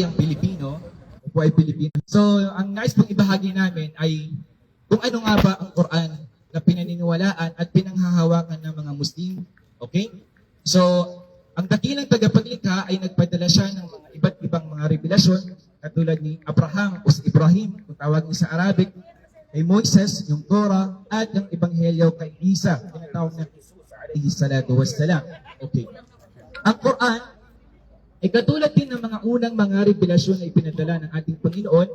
ang Pilipino, ako po ay Pilipino. So, ang nais pong ibahagi namin ay kung ano nga ba ang Quran na pinaniniwalaan at pinanghahawakan ng mga Muslim. Okay? So, ang dakilang tagapaglikha ay nagpadala siya ng mga iba't ibang mga revelasyon katulad ni Abraham o si Ibrahim, kung tawag niya sa Arabic, kay Moises, yung Torah, at yung Ebanghelyo kay Isa, tinatawag na Jesus alayhi salatu wassalam. Okay. Ang Quran ay katulad din ng mga unang mga revelasyon na ipinadala ng ating Panginoon,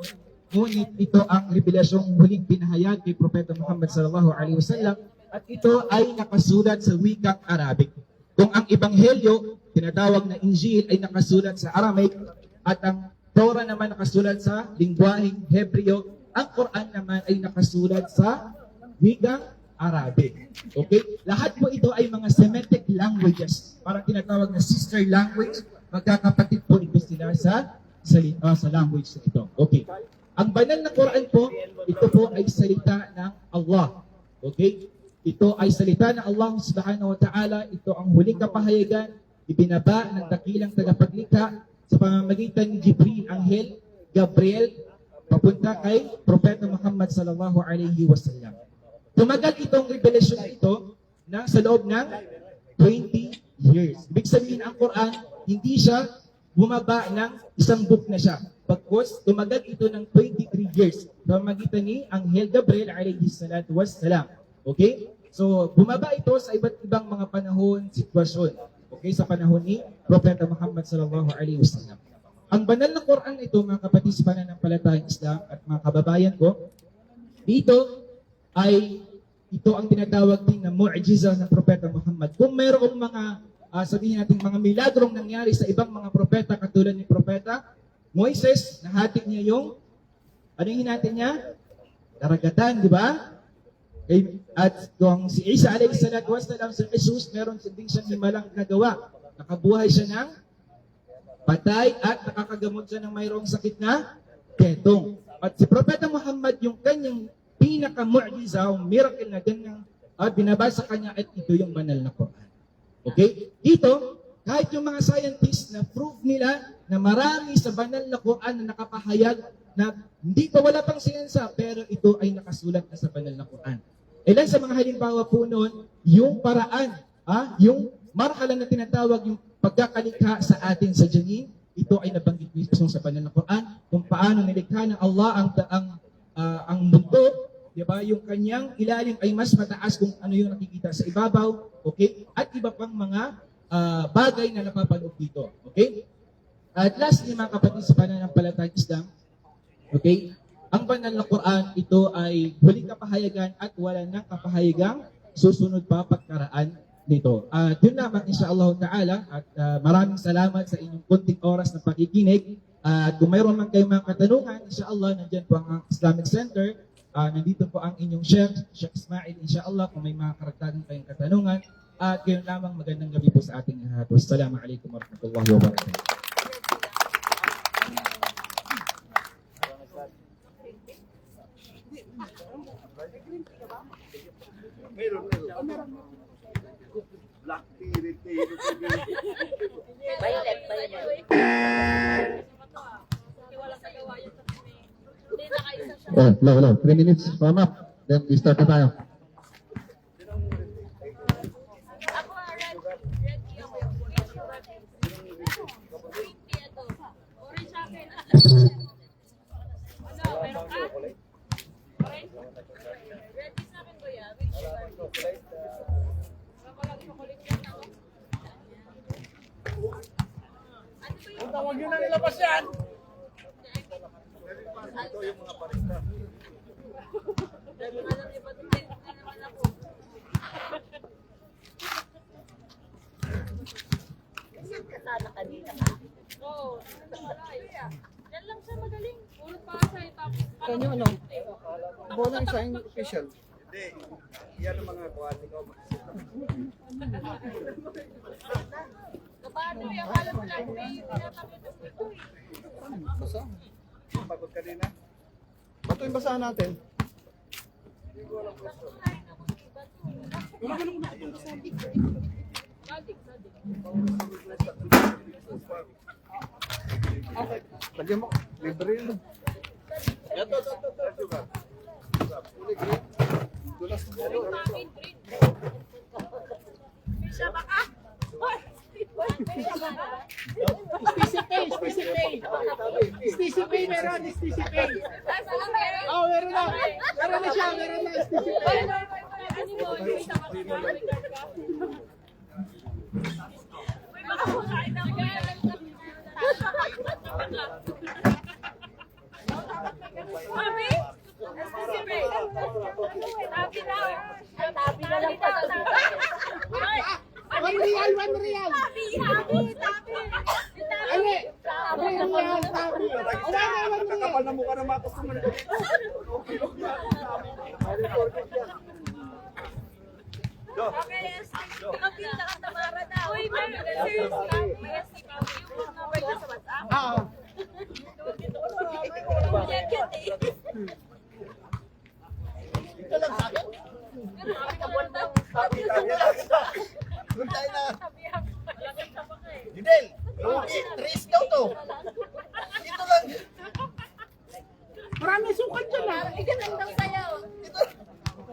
ngunit ito ang revelasyong huling pinahayag kay Propeta Muhammad sallallahu alaihi wasallam at ito ay nakasulat sa wikang Arabic. Kung ang Ebanghelyo, tinatawag na Injil, ay nakasulat sa Aramaic at ang Torah naman nakasulat sa lingwaheng Hebreo, ang Quran naman ay nakasulat sa wikang Arabic. Okay? Lahat po ito ay mga Semitic languages, parang tinatawag na sister language. Magkakapatid po ito sila sa language na ito. Okay. Ang banal na Quran po, ito po ay salita ng Allah. Okay? Ito ay salita ng Allah subhanahu wa ta'ala. Ito ang huling kapahayagan, ibinaba ng dakilang tagapaglikha sa pamamagitan ni Jibril, Anghel, Gabriel, papunta kay Propeta Muhammad sallallahu alaihi wasallam. Tumagal itong revelation na ito na sa loob ng 20 years. Ibig sabihin ang Quran, hindi siya bumaba ng isang book na siya. Pagkos, tumagal ito ng 23 years sa pamamagitan ni Anghel Gabriel alayhi salatu wassalam. Okay? So, bumaba ito sa iba't ibang mga panahon, sitwasyon. Okay? Sa panahon ni Propeta Muhammad sallallahu alaihi wasallam. Ang banal na Quran ito, mga kapatid sa pananampalatayang Islam at mga kababayan ko, dito ay ito ang tinatawag din na mu'jiza ng Propeta Muhammad. Kung mayroong mga sabihin natin mga milagrong nangyari sa ibang mga propeta katulad ni Propeta Moises, nahatid niya yung ano yung hinatid niya? Karagatan, di ba? At kung si Isa alayhi salatu wassalam, si Jesus, meron din siyang himalang nagawa. Nakabuhay siya ng patay at nakakagamot siya ng mayroong sakit na ketong. At si Propeta Muhammad, yung kanyang pinaka-mu'jiza o miracle na ganyang binabasa kanya at ito yung banal na Quran. Okay? Dito, kahit yung mga scientists na prove nila na marami sa banal na Quran na nakapahayag na hindi pa wala pang siyensa, pero ito ay nakasulat na sa banal na Quran. Ilan sa mga halimbawa po noon, yung paraan, yung marhala na tinatawag yung pagkakalikha sa atin sa janin, ito ay nabanggit mismo sa banal na Quran, kung paano nilikha ng Allah ang mundo. Diba? Yung kanyang ilalim ay mas mataas kung ano yung nakikita sa ibabaw. Okay? At iba pang mga bagay na napapanood dito. Okay? At lastly, mga kapatid sa pananampalatayang Islam, okay? Ang banal na Quran, ito ay huling kapahayagan at wala nang kapahayagang susunod pa pagkaraan nito. Yun lamang, insyaAllah ta'ala, at maraming salamat sa inyong kunting oras ng pakikinig. At kung mayroon man kayong mga katanungan, insyaAllah, nandyan po ang Islamic Center. Nandito po ang inyong Sheikh Ismail, insyaAllah, kung may mga karagdagang kayong katanungan. At gayon lamang, magandang gabi po sa ating lahat. Wassalamualaikum warahmatullahi wabarakatuh. Black tea, Violet. Hello. 3 minutes, warm up. Then we start na tayo. Ako, ready ako. Ito. Orange sa akin. Ano, meron ka? Orange? Ready sa akin, kuya. Which one? Walang chocolate yan ako. Ano ba yun? Tawag nyo na nilabas yan! Ito yung mga parista. Alam niyo ba, hindi naman ako. Saan ka sana kanina ka? Oo, yan lang siya magaling. Puro pa sa tapos. Kanyo ano? Bono sa official. Hindi, yan ang mga kuwati ko. Kapano yung akala mo lang may pinapakita mo ito eh. Basa. Pagod kanina. Bato yung basahan natin. Sadik. Lagyan mo. Libre yun. Dulas mo. Siya ba ka? Sticky Pay meron, Sticky Pay. Oh, meron na. Meron na siya, meron na Sticky Pay. Mami? Tabi na lang pa. 1 real, 1 real. Tabi. Ali, 3 real, tabi. Wala na, 1 real. Kakapal na mukha ng mga customer ko. Okay, ang pinaka-tamara na. Uy, may SC kami. Yung number niya sa WhatsApp. Oo. Doon tayo na. Judel, Tris daw to. Dito lang. Marami sukat dyan ha. Ganun daw sa'yo.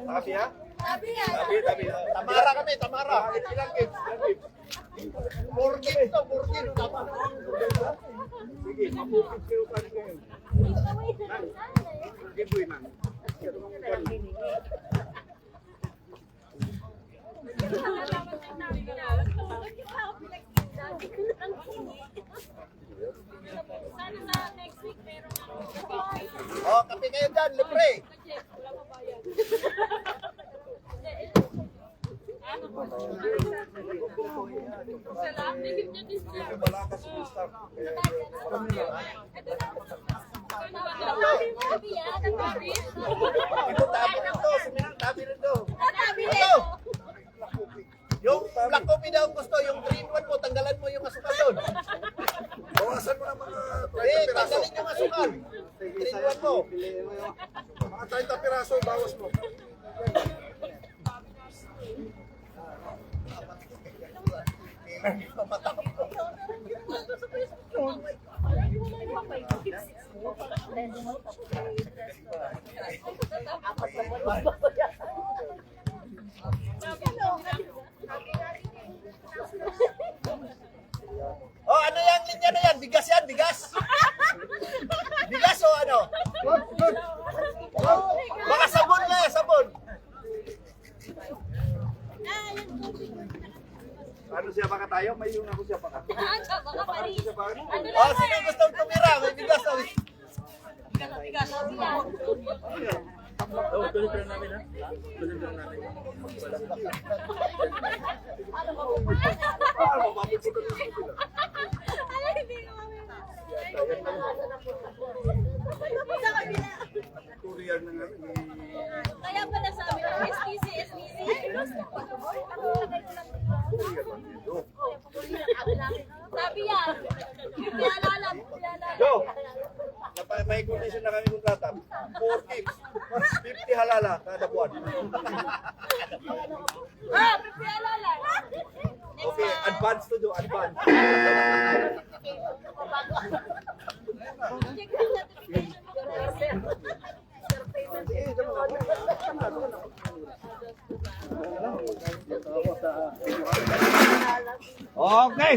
Sabi ha? Sabi yan. Sabi. Tamara kami, Tamara. Ilang gigs? 4 games to, 4 games. Tamara. Sige, mapupit kayo pa rin ngayon. Giveaway man. Sana sa next week meron ako. Oh, kape kayo dyan, libre. Wala pa bayad. Salamat. Tigil niya din siya. Malakas yung staff. Ito tabi rin to, suminang tabi rin to. Tabi Ito! Yung black coffee daw gusto, yung 3-in-1 mo, tanggalan mo yung asukal doon. Bawasan mo ng mga Eh, 30 piraso. tanggalin yung asukal. 3-in-1 mo. Mga 30 piraso, bawas mo. Oh, ano yung linya na yan? Bigas yan, bigas. Bigas o ano? Baka sabon na, sabon. Ano siya baka tayo? May yung ako siya baka. Oh, sino gustong tumira? May bigas o. Ano, mabibigyan ko ng sila. Sa kabila. Courier na nga. Kaya pala sabi ng STC. Sabi yan. Pinalala. Yo! May condition na kami kontrata. 4 gigs. 50 halala kada buwan. Pinalala. Okay, advance to do, advance. Check yung notification mo. Okay.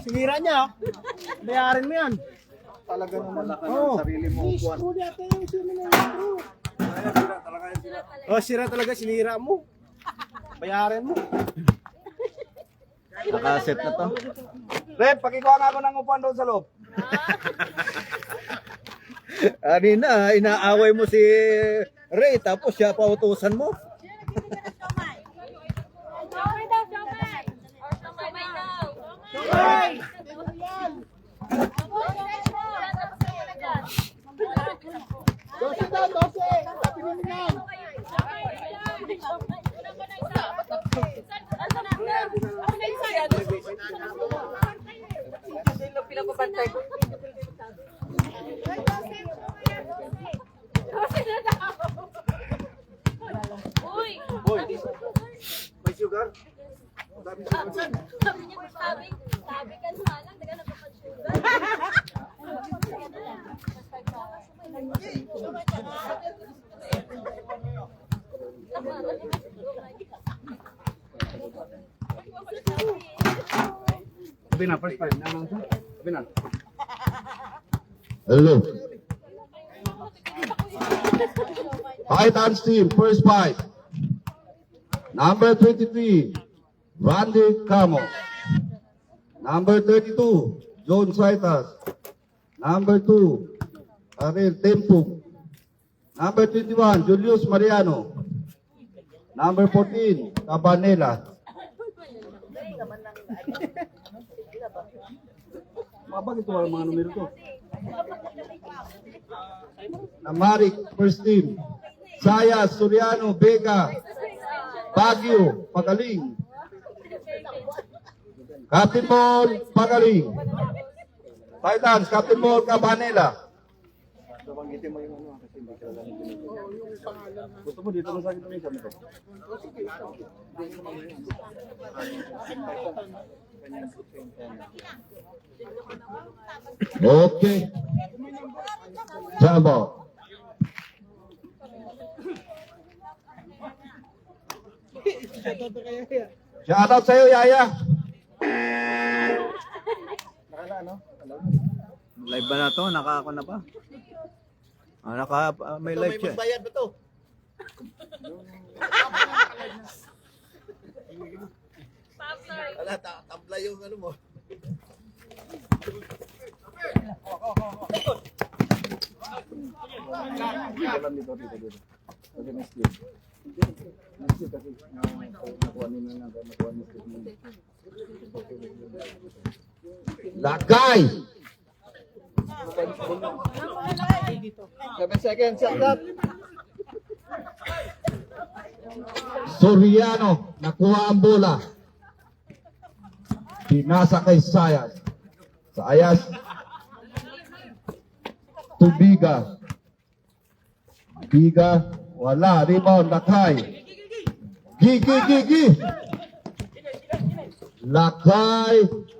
Sinira niya. Bayarin mo yan. Talaga naman. Sarili mo upuan. Screw natin yung sino ng screw. Oh, sira talaga. Sinira mo. Bayarin mo. Nakaset na to. Rep, pakikuha nga ako ng upuan doon sa loob. Kanina, inaaway mo si Ray, tapos siya pautusan mo. Somay daw, somay. Or somay daw. Hey! Dose daw, 12. Sabi mo yan. Uy! May sugar Sabi niya, sabi ka nga lang, taga nagpapansugan. Hello. Titans team, first fight. Number 23, Randy Camo. Number 32, John Saitas. Number 2, Ariel Tempo. Number 21, Julius Mariano. Number 14, Cabanela. Namarik, first team. Sayas, Soriano, Vega, Baguio, Pagaling. Captain Ball, Pagaling. Titans, Captain Ball, Cabanela. Okay. Jumbo. Shout out sa'yo, Yaya. Live ba na to? Naka-ako na ba? May Ito, live may siya. magbayad ba to? Wala, tabla yung ano mo. Lakay. 7 seconds, shut up. Soriano, nakuha ang bola. Pinasa kay Sayas. Sayas. To Biga. Biga, wala. Rebound, Lakay. Gi. Lakay.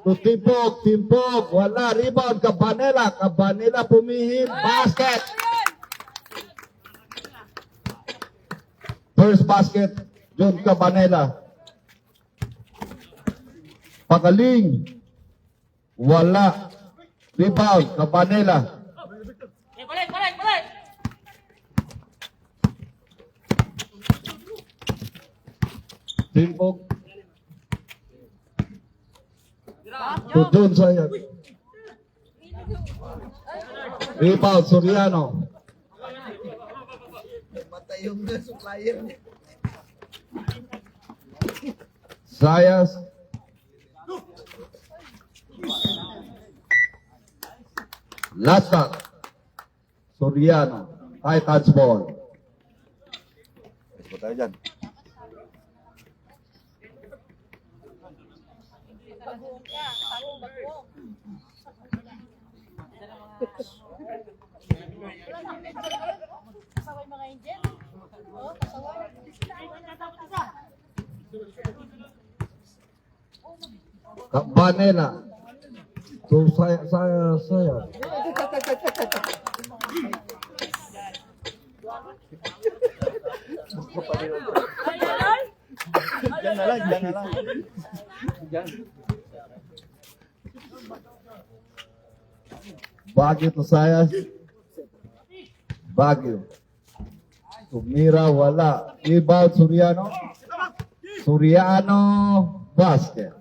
To Timpok. Wala. Rebound, Cabanela. Cabanela pumihit. Basket. First basket, John Cabanela. Pagaling. Wala. Rebound, Cabanela. Timpok. To John Sayat. Rebound, Soriano. Matay yung supplier niya. Sayas. Last shot. Soriano. Titans ball. Ito tayo dyan. Kasaway mga angel. Oh, kasaway. Cabanela. So saya. Dyan na lang. Baguio to Sayas. Baguio. Tumira, wala. Rebound, Soriano, basket.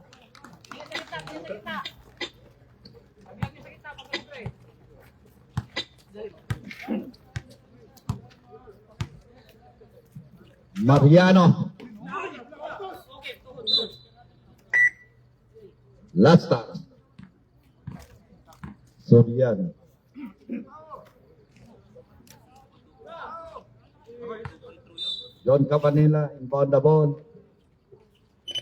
Mariano. Last start. Soriano. John Cabanela, inbound the ball.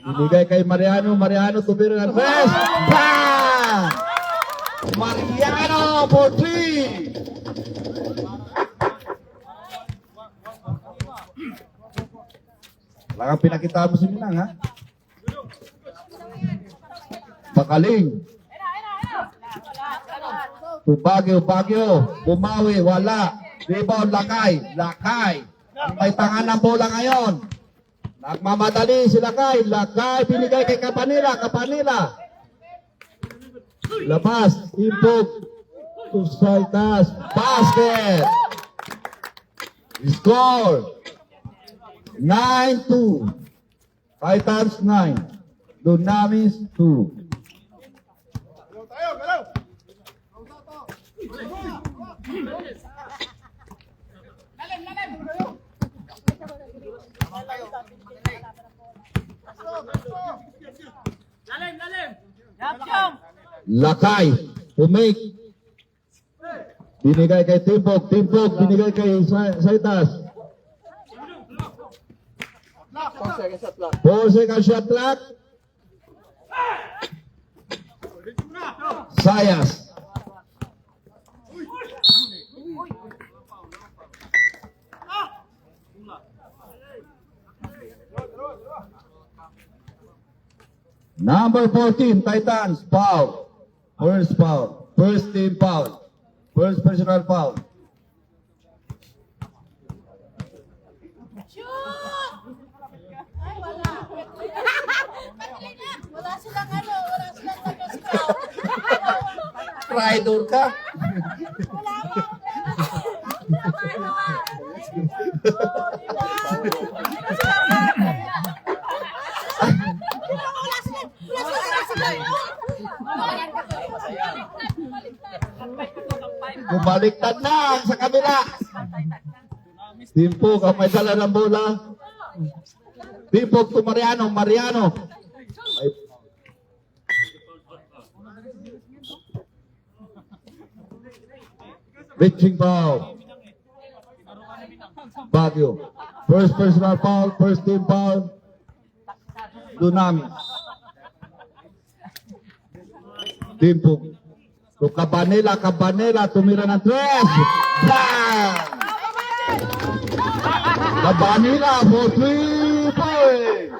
Ibigay kay Mariano. Mariano tumira ng press. Bang! Mariano for 3. Wala kang pinakita mo si Minang, ha? Pakaling. Baguio. Bumawi, wala. Rebound, Lakay. May tangan ng bola ngayon. Nagmamadali si Lakay. Binigay kay Kapanila. Labas, impog. Tusaitas, basket. Score. 9-2. 5 times 9. Dunamis 2. Lakay, Humik. Binigay kay Timpok, binigay kay Saitas. 4 second shot clock. Sayas. Number 14, Titans, foul. First foul. First team foul. First personal foul. Ay, wala. Wala silang nag-scout. Traitor ka. Bumaliktad na sa kabila. Timpok ang may dala ng bola. Timpok to Mariano. Ay. Reaching foul. Baguio. First personal foul. First team foul. Dunamis. Timpok. To Cabanela, tumira ng 3. Bang! Cabanela for 3 points.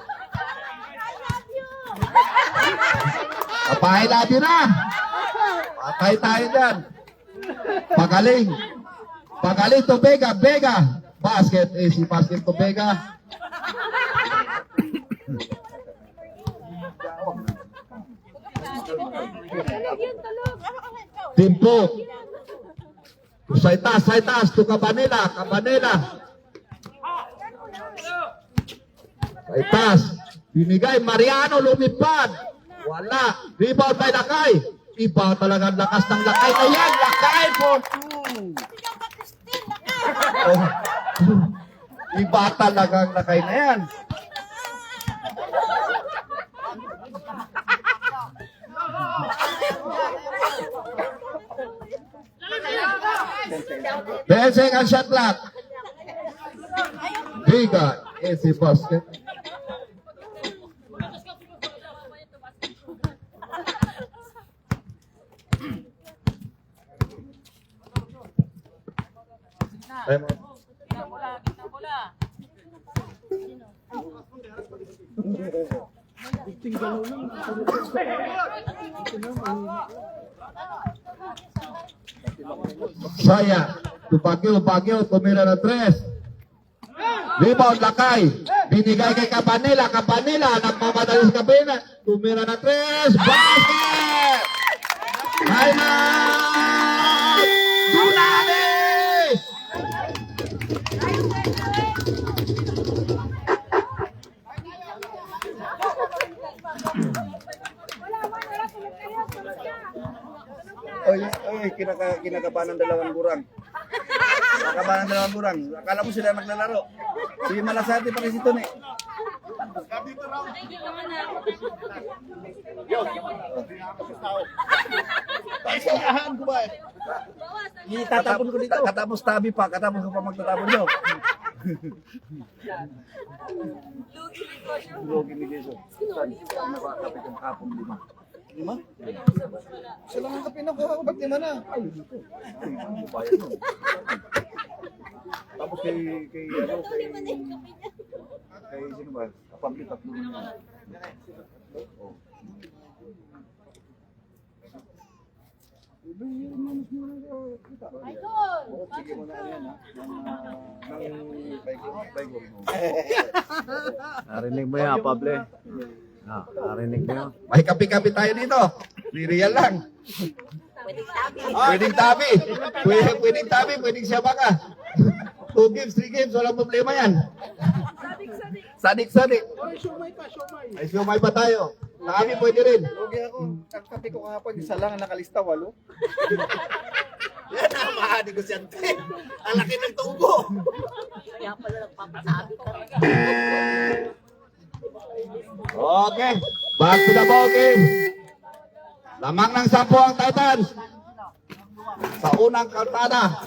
Kapay natin na. Patay tayo dyan. Pagaling to Vega. Basket, easy basket to Vega. Timpok. Saitas to Cabanela. Saitas. Binigay Mariano, lumipad. Wala. Rebound by Lakay. Iba talaga ang lakas ng Lakay na yan. Lakay for 2. Iba talaga ang Lakay na yan. Bensing ang shot clock. Vega, easy basket. Time out. Saya, Baguio, tumira ng 3. Rebound, Lakay. Binigay kay Cabanela, nagmamadali sa kabina. Tumira ng 3. Basket! Highlight! Dunamis! Oy, kinakabahan ng dalawang burang. Akala mo sila naglalaro. Si Malasati pa rin si Tony. Tansahan ko ba eh? Itatapon ko dito. Katapos tabi pa, katapos ko pa magtatapon nyo. Lugi ni Quezon. Saan nakakapit yung kapong 5? 5? Isa lang ang kape na kuha ko, ba't 5 na? Ay, dito. Bayan mo. Tapos kay sino ba? Kapag 3 na. Sige mo na yan, ha? Baygol. Narinig mo yan, Pable. Narinig mo yan. May kape-kape tayo dito. Real lang. Pwedeng tabi. Pwedeng tabi, pwedeng siyabaka. 2 games, 3 games, walang problema yan. Sadik-sadik. Ay, siomay pa, siomay. Ay, siyumay pa tayo. Kami pwede rin. Lugi ako. Ang kape ko kahapon, isa lang ang nakalista, 8. Yan ang mga negosyante. Ang laki ng tubo. Okay. Back to the ball game. Lamang ng 10 ang Titans. Sa unang kartada.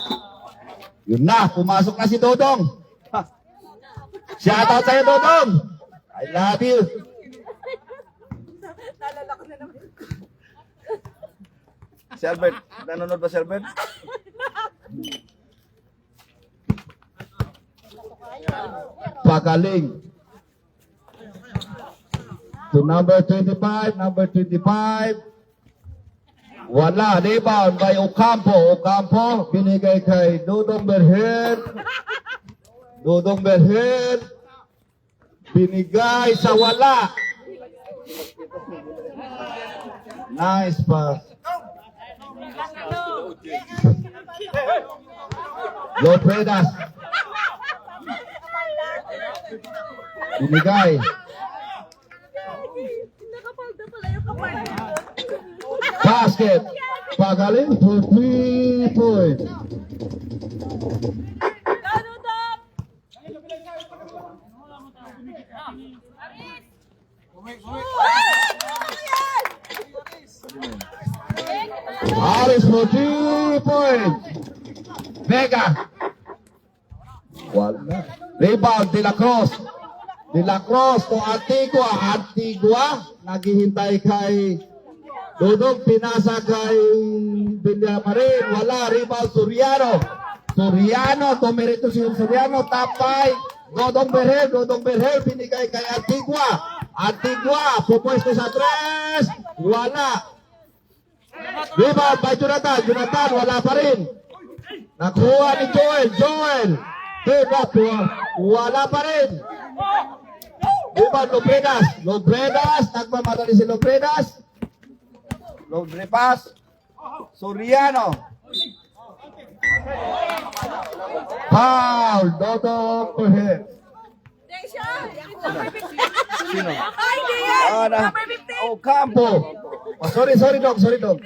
Yun na, pumasok na si Dodong. Shout out sa'yo, Dodong. I love you. Si Albert, nanonood ba si Albert? Pagaling. To number 25. Wala, rebound by Ocampo. Ocampo, binigay kay Dodong Berhen. Binigay sa wala. Nice pass. Lopredas. Binigay. Basket. Pagaling for 3 points. Harris for 3 points. Vega. Wala. Rebound, De La Cruz. De La Cruz to Antigua. Naghihintay kay Dodong, pinasa kay Villamarin. Wala. Rebound, Soriano. Tumirito si Soriano. Tapay. Dodong Berhel. Binigay kay Antigua. Pupuesto sa 3. Wala. Rebound by Jonathan, wala pa rin. Nakuha ni Joel. Third up, wala pa rin. Rebound Lobredas, nagmamadali si Lobredas. Lobre pass. Soriano. Foul, Dodong Berhel. Sino? Ocampo. Oh, sorry dong.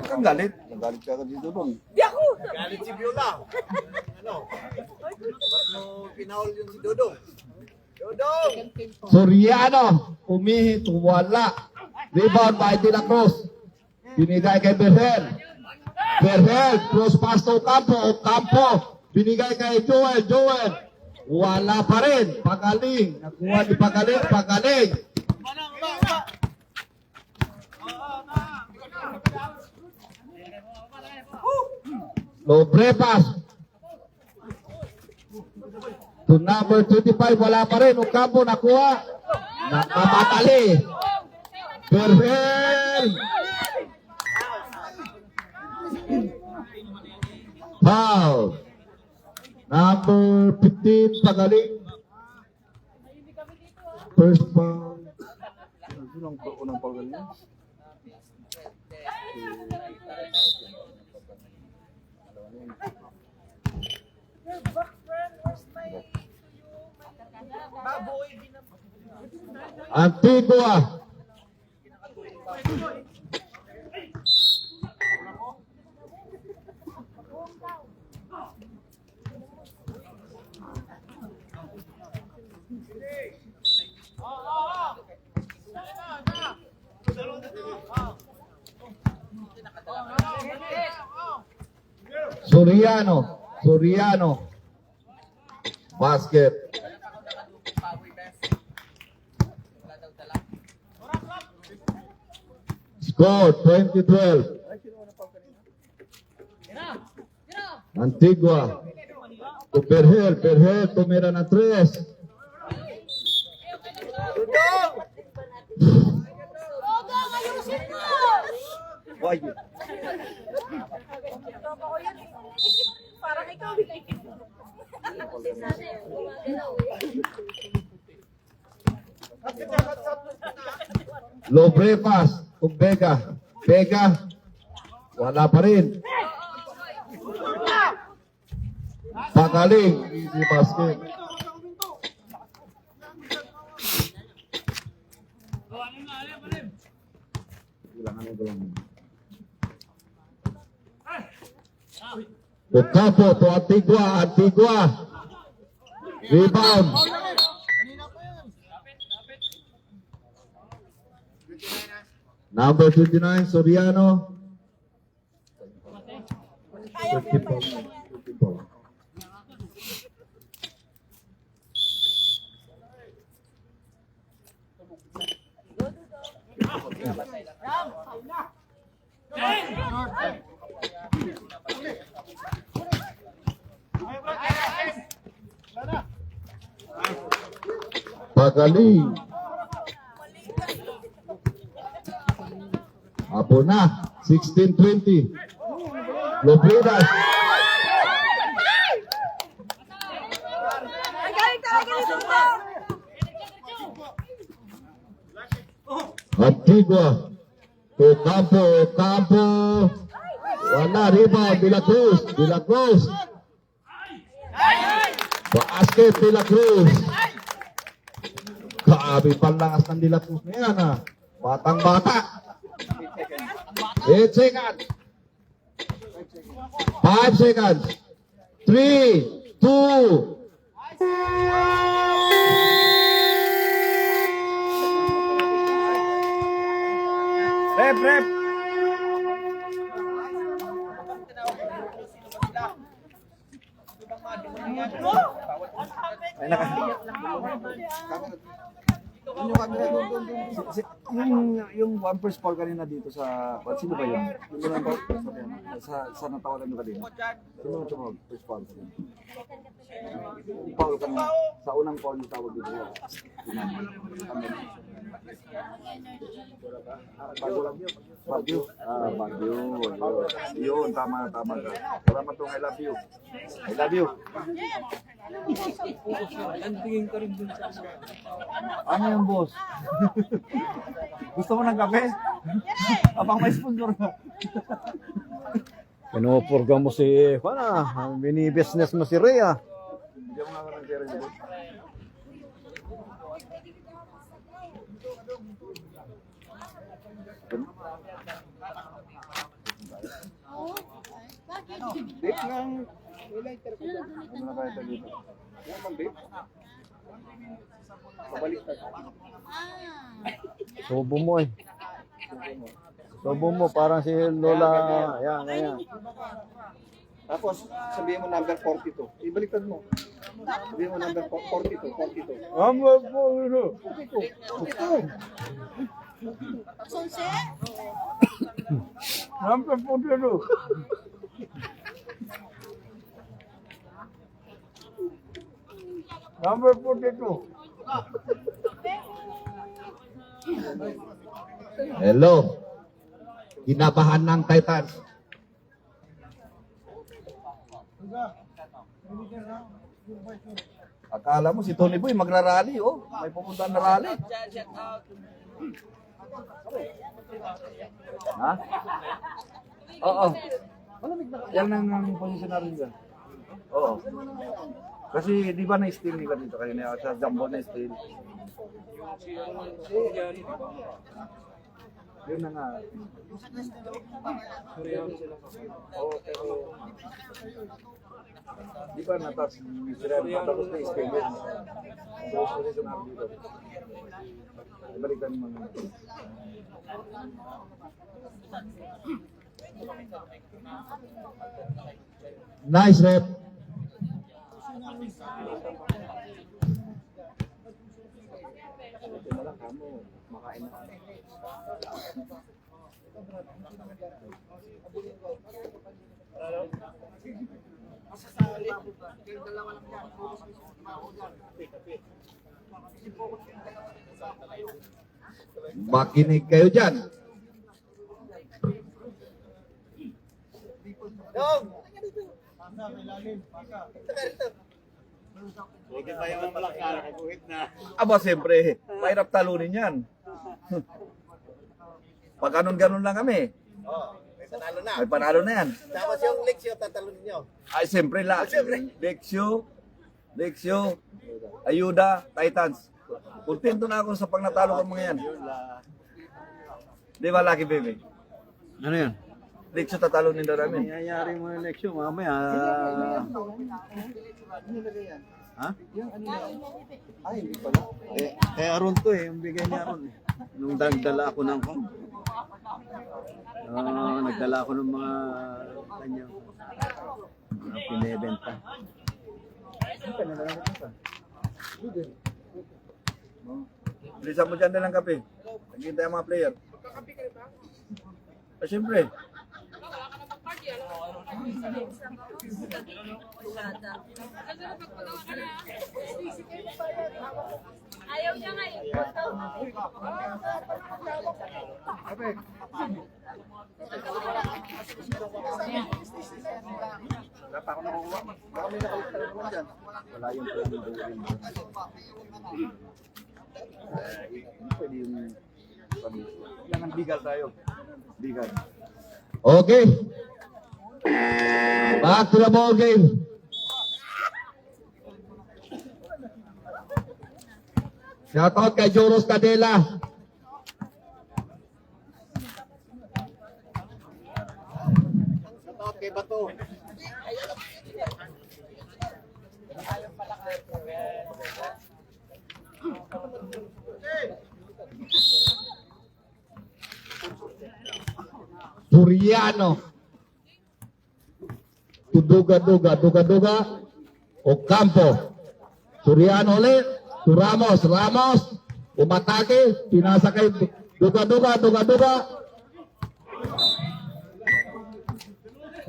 Kang galit. Nagalit ka dito doon. Galit si Viola. Ano? Ba't mo pinaul yung si Dodong? Dodong! Soriano, umihit, wala. Rebound by De La Cruz. Binigay kay Berhel, cross pass to Ocampo. Binigay kay Joel. Wala pa rin. Pagaling. Nakuha ni Pagaling. Lobre pass. To number 25, wala pa rin. Ocampo nakuha. Nakamatali. Berhel. Foul. Number 15, Pagaling. First foul. Sino ang unang foul ganyan? Antigua. Soriano. Basket. Score 2012. Antigua. To Berhel tumira ng 3. Why? Lobrepas, kung Vega. Vega, wala pa rin. Pagaling, easy basket. Ocampo to Antigua, Antigua. Rebound. Number 29, Soriano. 54. 54. Pagaling. Apo na, 16-20. Loblidas. Antigua. Ocampo, Ocampo. Wala, rebound, De La Cruz. De La Cruz. Basket, De La Cruz. Grabe palangas ng De La Cruz na yan, ha. Batang-bata. 8 seconds. 5 seconds. 3, 2. Rep. Ay, yung one first fall kanina dito sa sino ba yun? Yung one first fall sa natawagan nyo kanina. Sino ang tumawag? First fall kanina. Foul kanina. Sa unang fall yung tawag dito. Bagyo. Bagyo. Yun, tama ka. Salamat tong I love you. I love you. Ano yung boss? Gusto mo ng kape? Abang may sponsor na. Pinupurga mo si mini-business mo si Rhea. Hindi mo nga ng kere dito. Dip ng highlighter ko ba? Ano na ba ito dito? Yan bang dip? Pabalik na. Subo mo eh. Subo mo parang si Lola. Ayan. Tapos, sabihin mo number 42. Ibaliktad mo. Sabihin mo number 42. Number 42. Number 42. Hello. Kinabahan ng Titans. Akala mo si Tony Boy magrarally, oh. May pupuntahan na rally. Ha? Oo. Yan ang posisyon natin dyan. Oo. Kasi di ba na-steal nila dito kayo na sa jumbo na-steal. Yun na nga. Oo, pero di ba natas sila tapos na steal yun. So, posisyon natin dito. Ibalikan mo na. Nice rep. Makinig kayo dyan. Hindi pa yung malakar, kaguhit na. Aba, siyempre, mahirap talunin yan. Pag ganun-ganun lang kami, Oo, may panalo na. may panalo na yan. Tapos yung Lexio, tatalon nyo. Ay, siyempre lang. Lexio, Ayuda, Titans. Kontento na ako sa pag natalo ko mga yan. Di ba, Lucky Baby? Ano yan? Lexio tatalunin daw namin. Nangyayari mo yung eleksyon mamaya. Ha? Ay, hindi pala. Kay Aron to eh, yung bigay ni Aron eh. Nung nagdala ako ng nagdala ako ng mga kanyang pinebenta. Bilisan mo dyan din ng kape. Naghintay ang mga player. Ah, siyempre. Ayaw niya nga eh. Wala yung plan. Pwede yung kailangan bigal tayo. Bigal. Okay. Back to the ball game. Shout out kay Joros Cadela. Okay, bato. Suriano. Duga-duga. Ocampo. Suriano ulit. To Ramos. Umatake. Pinasa kay duga-duga.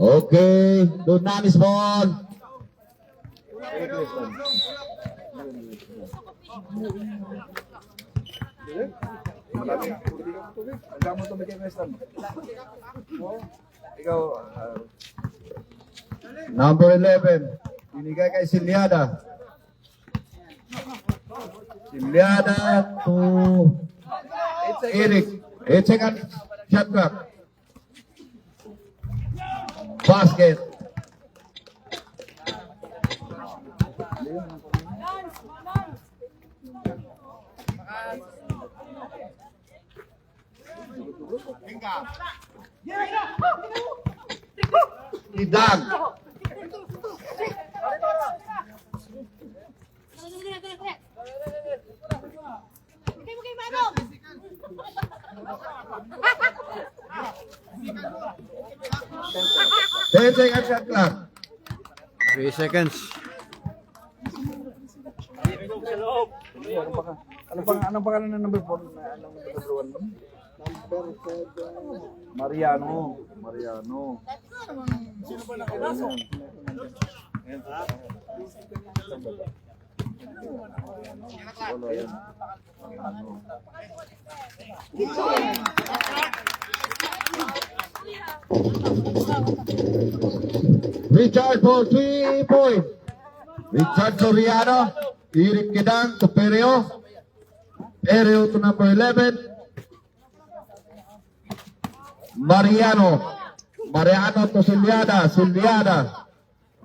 Okay. Dunamis ball. Hanggang mo tumigay ng Western. Ikaw, Number 11. Binigay kay Siliada. To Eric. 8 second shot clock. Basket. Idang. Ten second shot clock. 3 seconds. Anong pangalan ng number 4? Anong number 1 mo? Mariano. Richard for 3 points. Richard Soriano. Eric Kidang to Pereo. Pereo to number 11. Mariano to Siliada.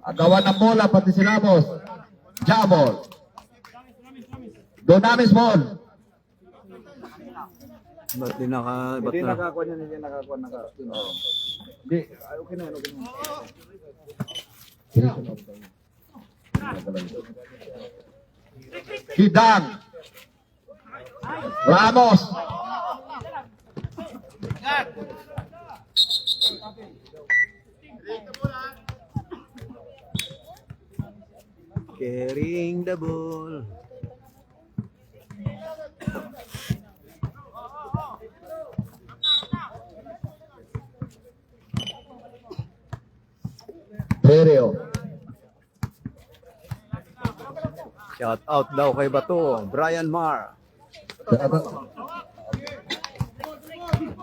Agawan ng bola pati si Ramos. Jabol. Dunamis ball. Ba't di naka... Ba't Hindi na? nakakuha niya, hindi nakakuha. Hindi, okay na yan. Kidang. Ramos. Carrying the ball. Pereo. Shout out daw kay Bato. Brian Mar.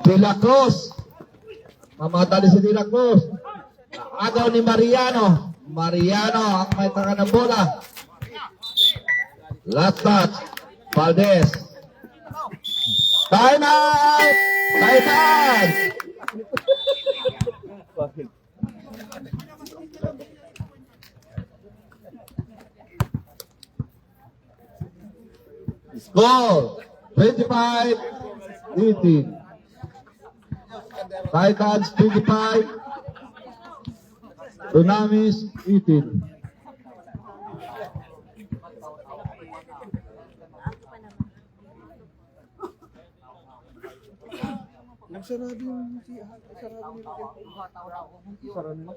De La Cruz. Mamatali si De La Cruz. Agaw ni Mariano. Mariano ang may taka ng bola. Last touch. Valdez. Time out! Time out! Score 25-18. Titans 25. Tsunamis 18. Nagsarado yung si nagsarado yung sarado mo.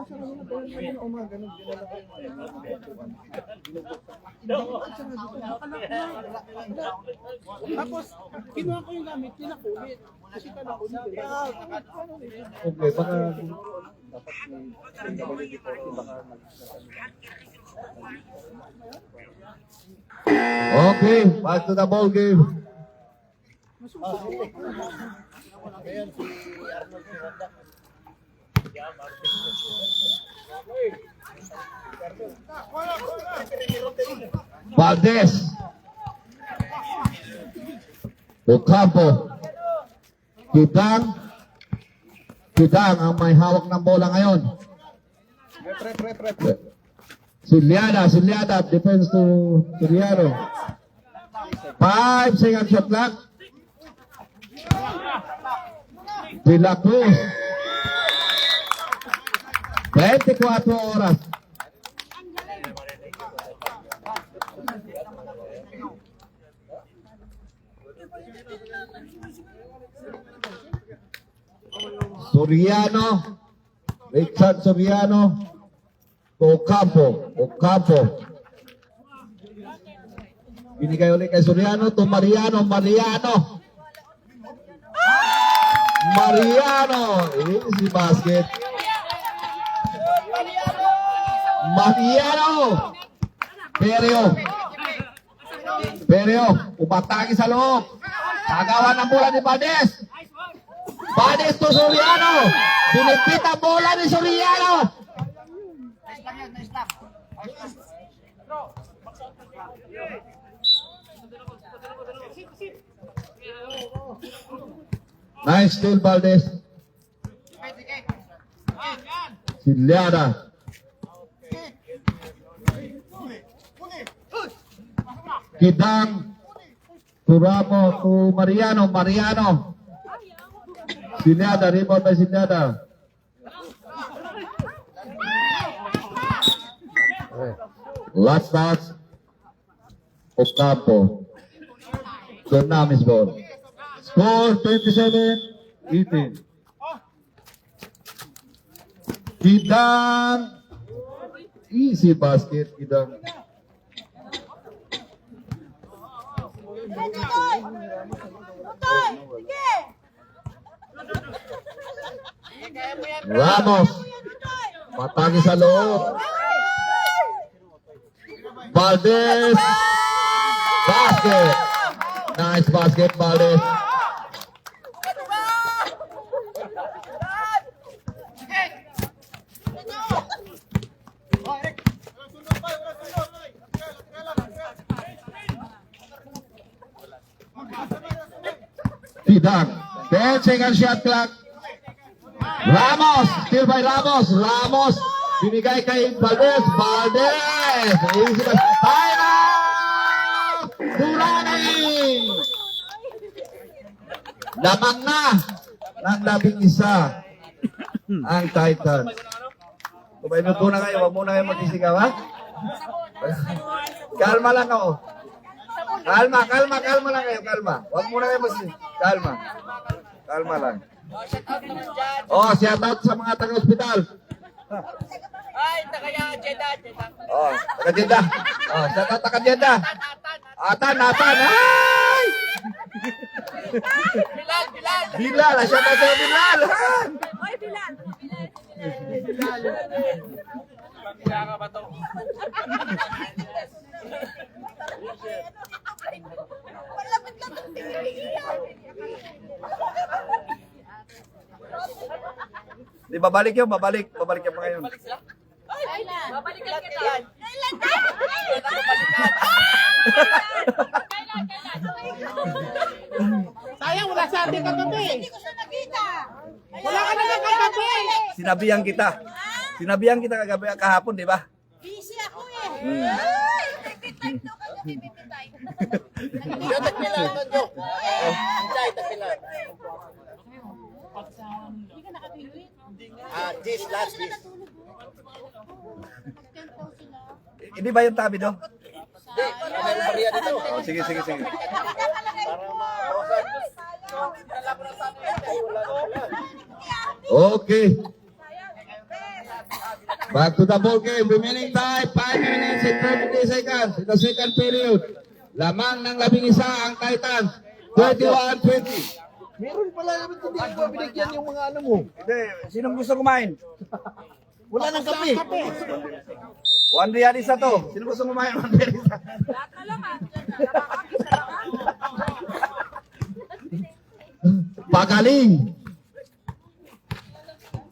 Sarado mo dahil na umaga nung dinala ko yung Tapos, kinuha ko yung gamit, tinakulit. Kasi tinakulit. okay, baka dapat may dito baka Okay, back to the ball game. Valdez. Ocampo. Kidang ang may hawak ng bola ngayon. Silyada, defense to Siliano. 5 second shot clock. De La Cruz. 24 oras. Soriano. Richard Soriano. Ocampo. Binigay ulit kay Soriano to Mariano. Easy basket. Mariano. Perio. Umatake sa loob. Tagawan ng bola ni Valdez. Valdez to Soriano. Binipit ang bola ni Soriano. Nice steal, Valdez. Silyada. Kidang. Turamo to Mariano. Silyada, rebound by Silyada. Last touch. Ocampo. Tsunamis ball. Score 27-18. Kidang. Easy basket, Kidang. Ramos. Patagi sa loob. Valdez. Basket. Nice basket, Valdez. Tidang. 10 second shot clock. Ramos. Still by Ramos. Binigay kay Valdez. Easy pass. Time out! Durani! Lamang na ng 11 ang Titans. Kumainot muna kayo. Huwag muna kayo magsisigaw, ha? Kalma lang ako. Kalma lang kayo. Huwag muna kayo magsisigaw. Kalma lang. Oh, shout out sa mga taga-hospital. Ay, taga-Jeddah. Oh, taga-Jeddah. Oh, shout out taga-Jeddah. Atan. Ay! Bilal, shout out sa Bilal. Oy, Bilal. Di babalik yun, babalik yung mga yun. Ay, Bilal. Babalikan kita. Kailan na? Sayang, wala sa ating kagabi. Hindi ko siya nakita. Wala ka naman kagabi. Sinabihan kita. Sinabihan kita kagabi kahapon, di ba? Busy ako eh. Ay, baby time daw kami, baby time. Hindi ka nakapili? This last this. Hindi ba yung tabi do? Meron pa riyan dito. Oh, sige. Okay. Back to the ball game. Remaining time, 5 minutes and 30 seconds in the second period. Lamang ng 11 ang Titans. 21-20. Meron pala naman hindi mo binigyan yung mga ano mo. Hindi. Sinong gusto kumain? Wala nang kape. Juan Rialisa to. Sino gusto kumain? Juan Rialisa. Lahat na lang ah. Nakakakita lang ah. Pagaling.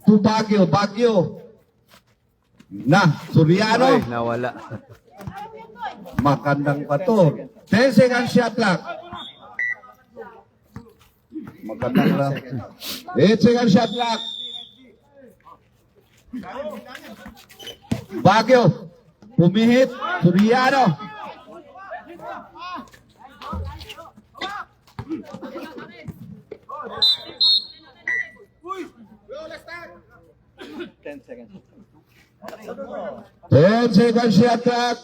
To Baguio. Soriano. Nawala. Magandang pa to. 10 seconds shot clock. Magandang lang. 8 seconds shot clock. Baguio. Pumihit. Soriano. Ten seconds. 10 seconds shot clock.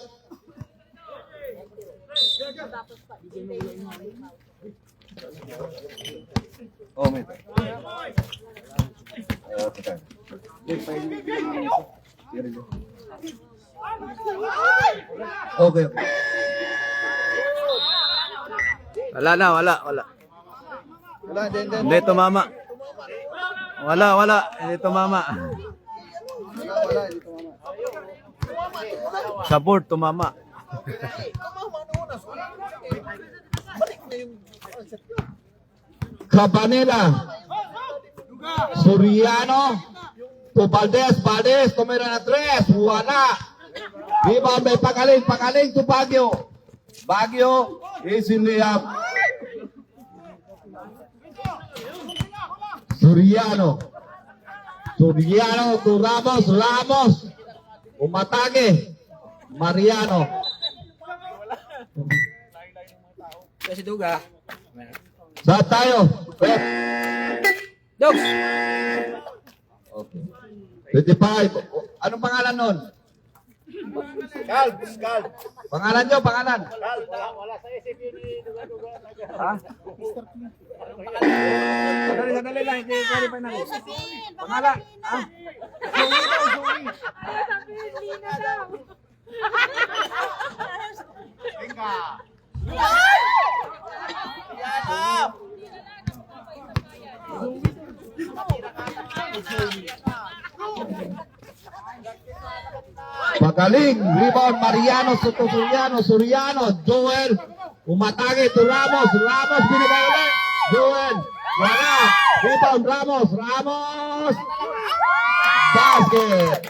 Oh, may. Okay. Wala. Hindi tumama. Wala. Hindi tumama. Sa board, tumama. Cabanela. Soriano. To Valdez. Tumira na 3. Wala. Rebound may Pagaling to Baguio. Baguio is in the up. Soriano to Ramos. Umatake. Mariano. Kasi Duga. Saan tayo? Dogs. Okay. 25. Anong pangalan nun? Calves. Pangalan nyo, pangalan. Wala sa SCP ni Duga. Ha? Sandali lang. Hindi pa natin. Pangalan. Ah. Sabihin, Lina daw. Pagaling. Rebound Mariano to Soriano. Joel. Umatake to Ramos. Binigay ulit. Joel. Wala. Rebound Ramos. Basket.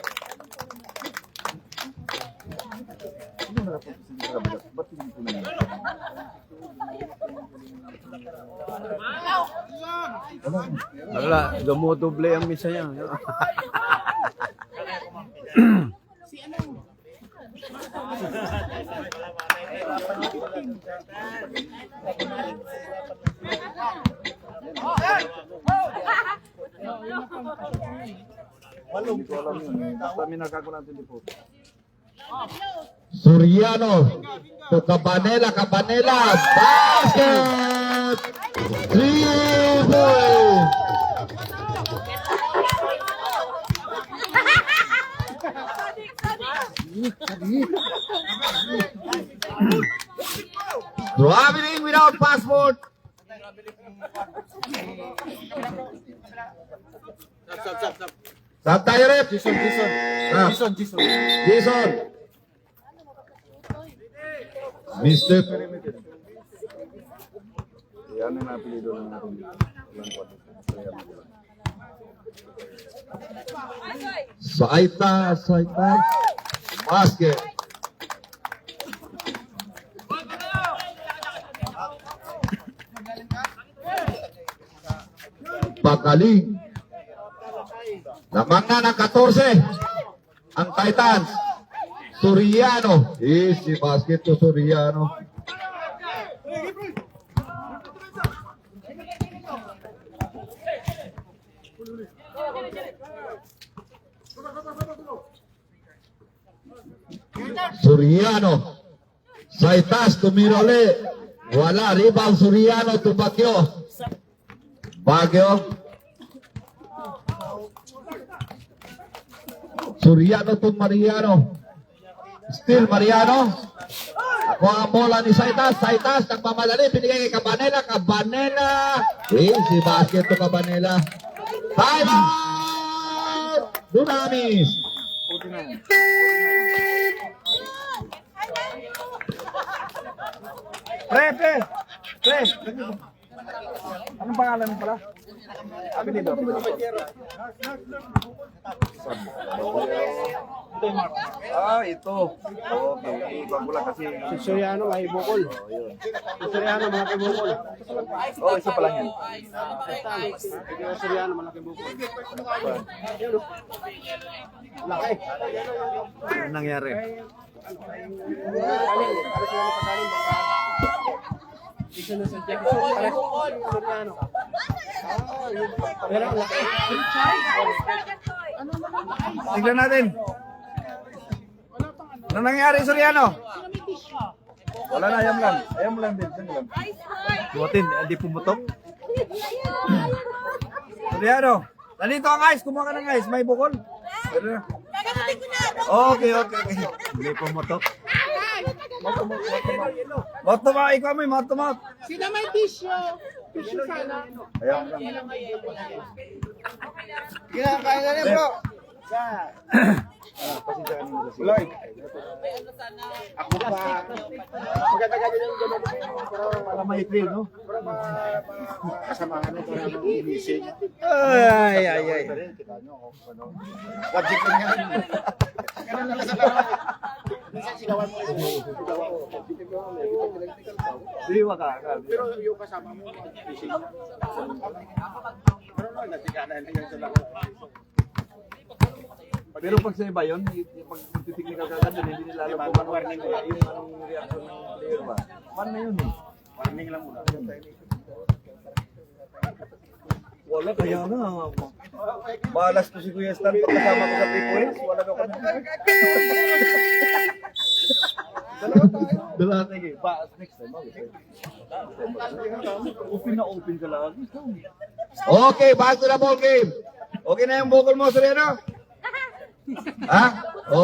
Wala. Dumudoble ang misa niya. Basta may nagkakulang 24. Soriano to Cabanela. Basket. 3 points. Traveling without passport. Saan tayo, Rep? Jason. Jason. Mr. Yan ang napilido ng ating Saita. Basket. Pagaling. Lamang na ng 14. Ang Titans. Soriano. Easy basket to Soriano. Soriano. Saitas tumira ulit. Wala. Rebound Soriano to Baguio. Baguio. Soriano to Mariano. Still Mariano. Ako ang bola ni Saitas. Saitas nagmamadali. Pinigay kay Cabanela. Cabanela. Easy basket to Cabanela. Time out! Dunamis. Pre. Anong pangalan mo pala? Abinido. Ito. Okay. Iba ko lang kasi. Si Soriano, may bukol. Si Soriano, malaki bukol. Isa pa lang yan. Si Soriano, malaki bukol. Laki. Ano nangyari? Isa na sa Jackson. Soriano. Pero ang laki. Tignan natin. Ano nangyari, Soriano? Wala na, ayam lang. Ayam lang din. Ayam lang. Buhatin, hindi pumutok. Soriano, nandito ang ice. Kumuha ka ng ice. May bukol. Okay. Hindi pumutok. Motomot, ikaw may motomot. Sino may tissue? Tissue sana. Ayam lang. Kinakain na rin, bro. Pasensya ka naman kasi. Ako pa. Maganda-ganda yung gano'n. Para maikli, no? Kasamahan ito na mag-inising. Ay. Wajib lang yan. Ganun lang sa tao. Minsan sigawan mo. Sigawan ko. Diwa ka. Pero yung kasama mo, mag-inising. Pero nagtigana yung sa lako. Pero pag sa iba yun, pag technical ka ganun, hindi nila alam kung warning yung anong reaction ng player ba. Man na yun eh. Warning lang muna. Wala, kaya na. Malas to si Kuya Stan pagkasama ko sa 3 points. Wala daw kami. Dalawa tayo. Next time. Open na open ka lang. Okay, back to the ball game. Okay na yung bukol mo, Soriano? Ha?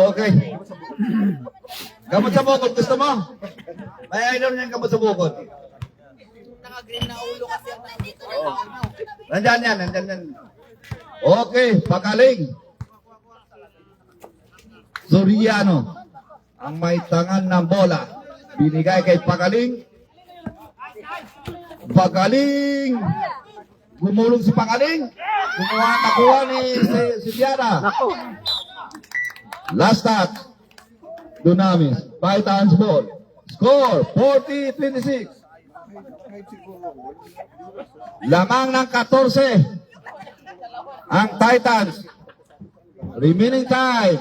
Okay. Gamot sa bukol, gusto mo? May idol niyan gamot sa bukol. Naka-green na ulo kasi ang nandito na Oh. Nandyan yan. Okay, pagaling. Soriano. Ang may tangan ng bola. Binigay kay Pagaling. Pagaling. Gumulong si Pagaling. Nakuha ni si Diana. Last touch. Dunamis. Titans ball. Score 40-26. Lamang ng 14. Ang Titans. Remaining time.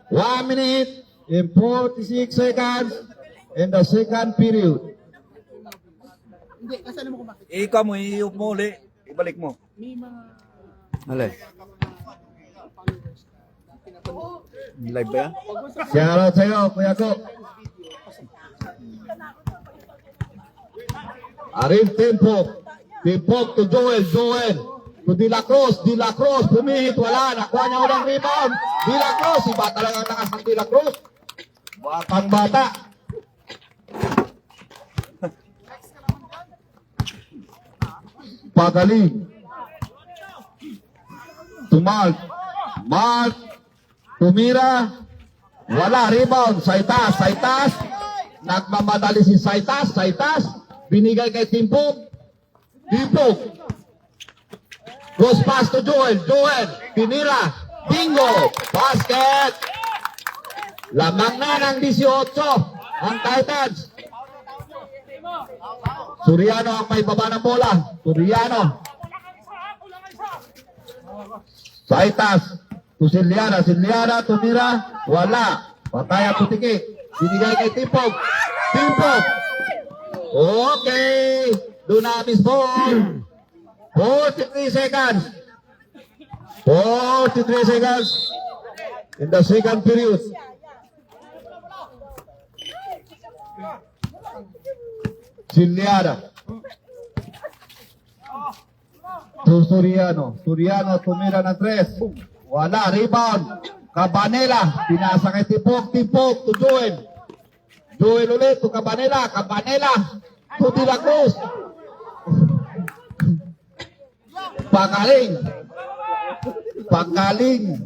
1 minute and 46 seconds in the second period. Hindi, kasano mo kumakit? Ikaw mo, iup mo uli. Ibalik mo. May mga... Alay. Live ba yan? Shoutout sa'yo, Kuya Ko. Arin Timpok. Timpok to Joel. Joel to De La Cruz. De La Cruz. Pumihit. Wala. Nakuha niya ulang rebound. De La Cruz. Iba talaga ang takas ng De La Cruz. Batang bata. Pagaling. Tumal. Mark. Tumira. Wala. Rebound. Saitas. Saitas. Nagmamadali si Saitas. Saitas. Binigay kay Timpok. Timpok. Cross pass to Joel. Joel. Pinira. Bingo. Basket. Lamang na ng 18 ang Titans. Soriano ang may baba ng bola. Soriano. Sa itas. To Siliana. Siliana tumira. Wala. Patay ang putiki. Binigay kay Timpog. Timpog. Okay. Dunamis ball. 43 seconds. 43 seconds in the second period. Siliana. To Soriano. Soriano tumira ng 3. Wala. Rebound. Cabanela. Pinasa kay Timpog. Timpog to Joel. Joel ulit to Cabanela. Cabanela to De La Cruz. Pagaling. Pagaling.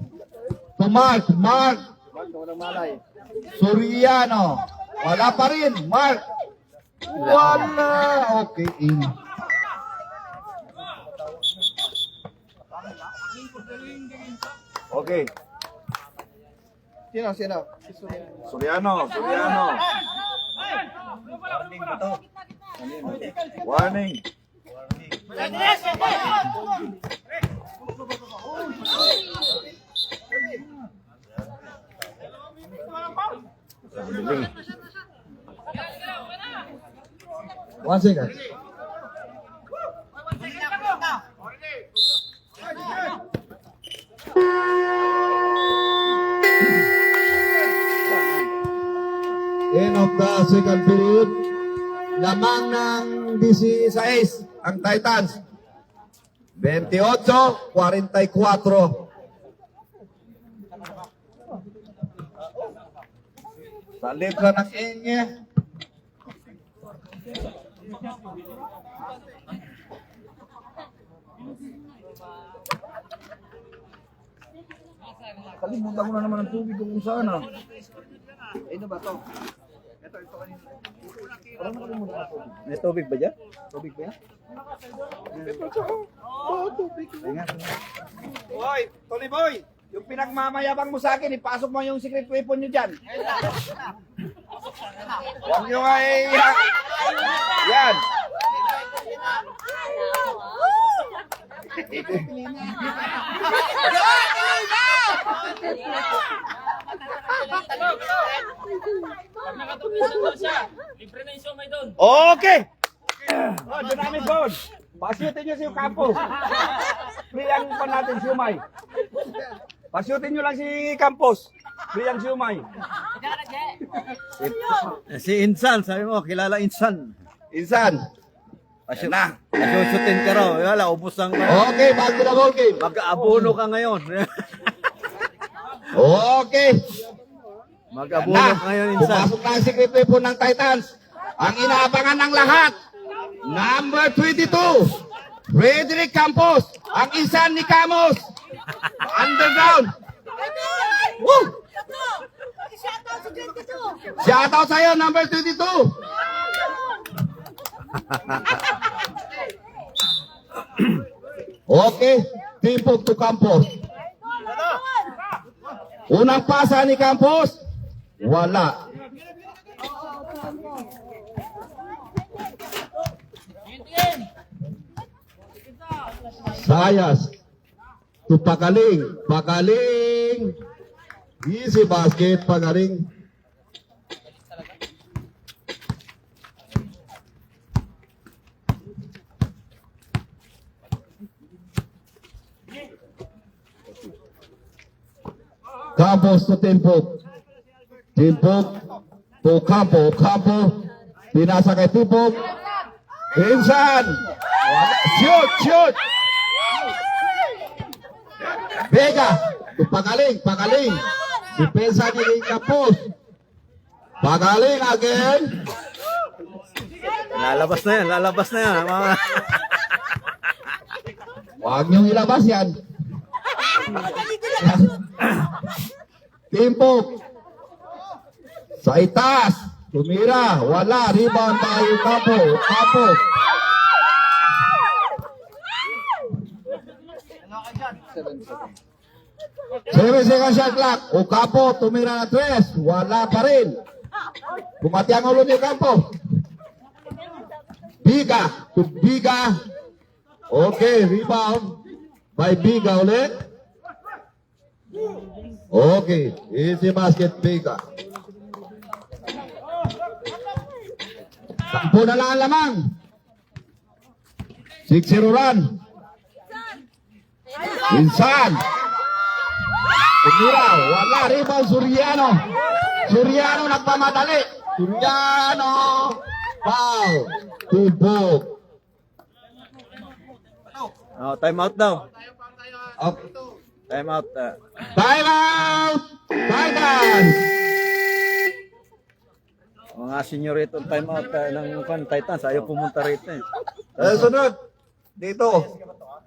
To Mark. Mark. Soriano. Wala pa rin. Mark. Wala. Okay. In. Okay. Sino? Soriano. Warning. One second. End of the second period. Lamang ng 16 ang Titans. 28-44. Sa letra ng Enye. Kalimutan ko na naman ang tubig kung saan ah. Ano ba to? Ito kanina. Parang nakalimutan ang tubig. May tubig ba dyan? Tubig ba yan? Tubig. Hoy, Tony Boy! Yung pinagmamayabang mo sa akin, ipasok mo yung secret weapon nyo dyan. Huwag nyo nga yan. Okay! Oh, dynamic board. Pasyutin nyo si Campos. Free ang pa natin siumay. Pasyutin nyo lang si Campos. Free ang siumay. Si Insan, sabi mo, kilala Insan. Insan. Pasyon na. Pasusutin ka raw. Wala, ubos ang... Okay, back to the ball game. Mag-aabono ka ngayon. Okay. Mag-aabono ka ngayon, Insan. Pumasok na ang secret weapon ng Titans. Ang inaabangan ng lahat. Number 22. Frederick Campos. Ang Insan ni Camus. Underground. Woo! Shoutout sa'yo, number 22. Okay, Timpog to Campos. Unang pasa ni Campos. Wala. Sayas. To Pagaling. Pagaling. Easy basket, Pagaling. Campos to Timpog. Timpog to Campo. Campo. Pinasa kay Timpog. Insan. Shoot, shoot. Vega. To Pagaling, Pagaling. Depensa ni Campos. Pagaling again. Lalabas na yan, lalabas na yan. Mga... Huwag niyong ilabas yan. Timpog. Sa itaas. Tumira. Wala. Rebound tayo. Capo. Capo. 7 seconds shot clock. Ocampo, tumira ng 3. Wala pa rin. Bumati ang ulo ni Ocampo. Biga. To Biga. Okay, rebound. By Biga ulit. Okay, easy basket Biga. 10 na lang ang lamang. 6-0 run. Insan. Tumira, wala rebound Suriano. Suriano nagpamadali. Suriano. Foul. Tibok. Oh, time out daw. Okay. Time out. Time out. Titans. Mga senyorito time out ng Titans. Ayaw pumunta rito eh. Sunod. Dito.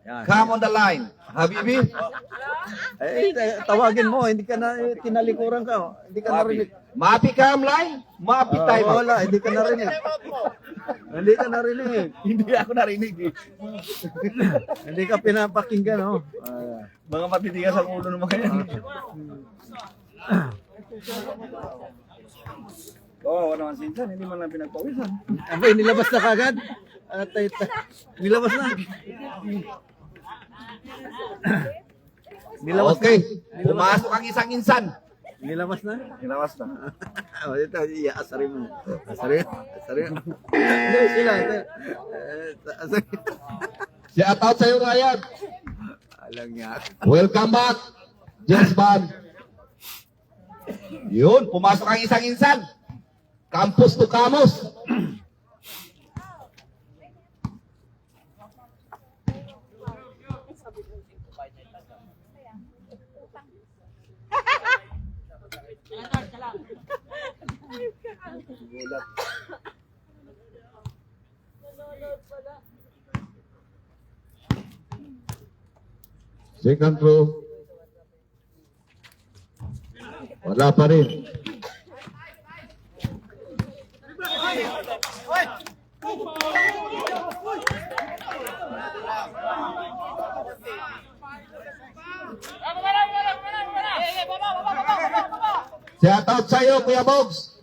Yan. Come on the line. Habibi. Tawagin mo. Hindi ka na tinalikuran ka. Oh. Hindi ka narinig. Mapi come line. Mapi time out. Wala. Hindi ka narinig. Hindi ka narinig. Hindi ako narinig eh. Hindi ka pinapakinggan. Oh. Mga matitigas ang ulo ng mga yan. Oo, naman sinsan, hindi man lang pinagpawisan. Abay, nilabas na kagad. Nilabas na. Nilabas Okay. na. Pumasok ang isang insan. Nilabas na. Nilawas na. Oh, ito, asarin mo. Asarin. Hindi, sila. Asarin. Shout out sa'yo, Ryan. Alang niya. Welcome back, Jens Band. Yun, pumasok ang isang insan. Campus to Camus. Second row. Wala pa rin. Shout out sa'yo, Kuya Bogs.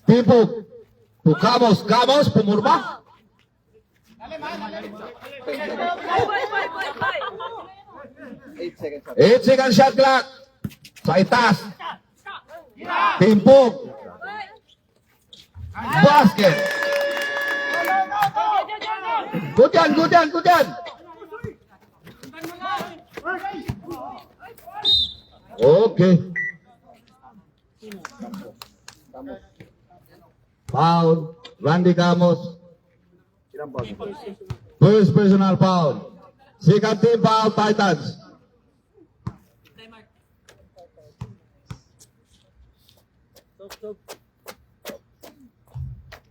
Tipog. To Camus. Camus, pumurma. 8 seconds shot clock. Sa itas. Timpog. Basket. Good yan, good yan, good yan. Okay. Foul. Randy Camus. First personal foul. Second team foul, Titans.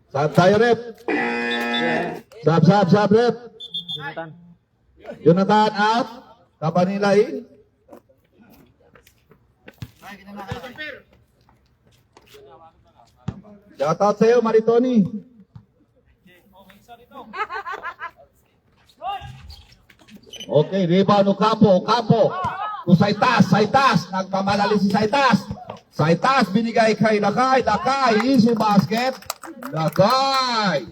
Sab tayo, rep. Sab, rep. Jonathan out. Kapanila in. Shout out sa'yo, Maritoni. Okay, rebound Ocampo. Kung Saitas. Nagpamalali si Saitas. Saitas, binigay kay Lakay. Easy basket. Lakay.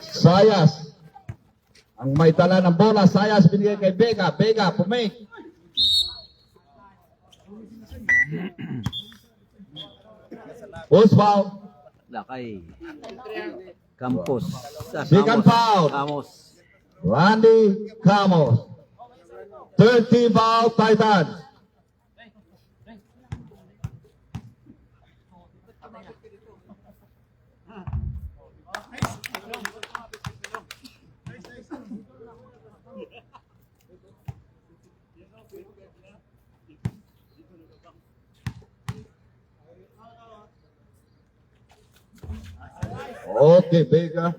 Sayas. Ang may tala ng bola, Sayas binigay kay Vega. Vega, pumake. Post foul. Lakay. Campos. Second foul. Campos. Randy Camus. 30 foul, Titans. Okay, Vega.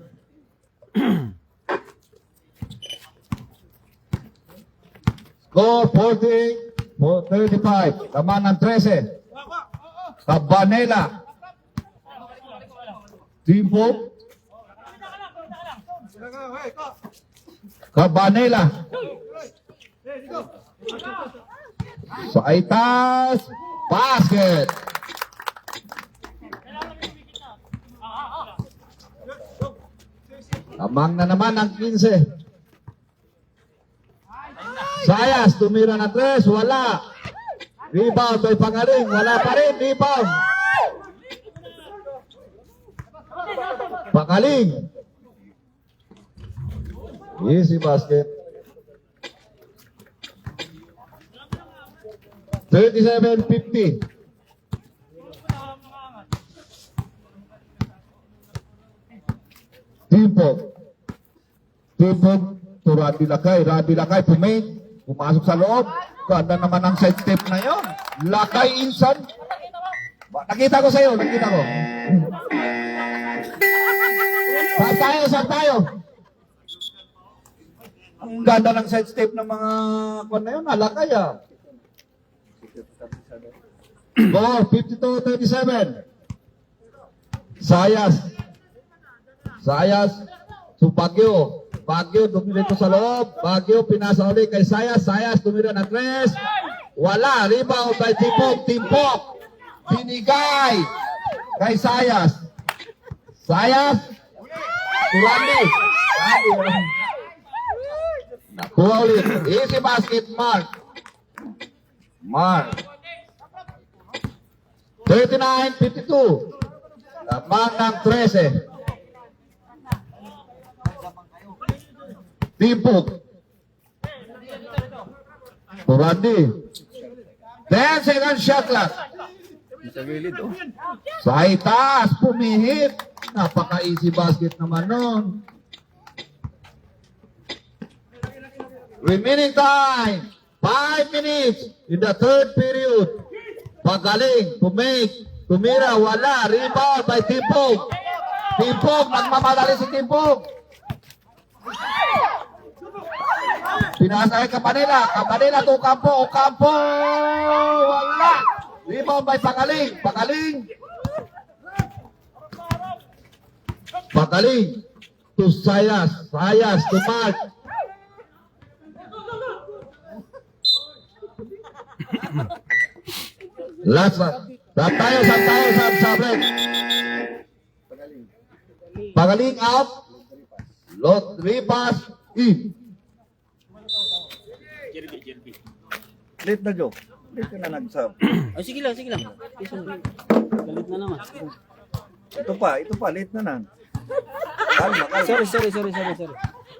Score 40, 35. Laman ng 13. Cabanela. Timbok. Cabanela. Saitas. Basket. Lamang na naman ang 15. Sayas, tumira na 3, wala. Rebound, may Pangaling, wala pa rin, rebound. Pangaling. Easy basket. 37-50. Timpok. Timpok to Randy Lakay. Randy Lakay pumake. Pumasok sa loob. Ganda naman ang side step na yon. Lakay insan. Nakita ko sa'yo. Nakita ko. Saan tayo? Saan tayo? Ang ganda ng side step ng mga kwan na yun. Lakay ah. Go. 52-37. Sayas. Sayas, so Baguio. Baguio, tumira ito sa loob. Baguio, pinasa ulit kay Sayas. Sayas, tumira ng 3. Wala. Rebound by Timpok. Timpok. Binigay kay Sayas. Sayas. Turandi. Nakuha ulit. Easy basket, Mark. Mark. 39-52. Lamang ng 13. Timpok. Turandi. 10 second shot clock. Sa gilid, oh. Sa itaas, pumihit. Napaka-easy basket naman nun. Remaining time, 5 minutes in the third period. Pagaling, pumake, tumira, wala. Rebound by Timpok. Timpok, nagmamadali si Timpok. Pinasay Cabanela. Cabanela to Campo. Campo. Wala. Rebound by Pagaling. Pagaling. Pagaling. To Sayas. Sayas to Mark. Last one. Saan tayo sa break. Pagaling out. Lot repass in. Late na, Joe. Late ka na nag-sub. Oh, sige lang, sige lang. Galit na naman. Ito pa, late na na. Kalma. Sorry.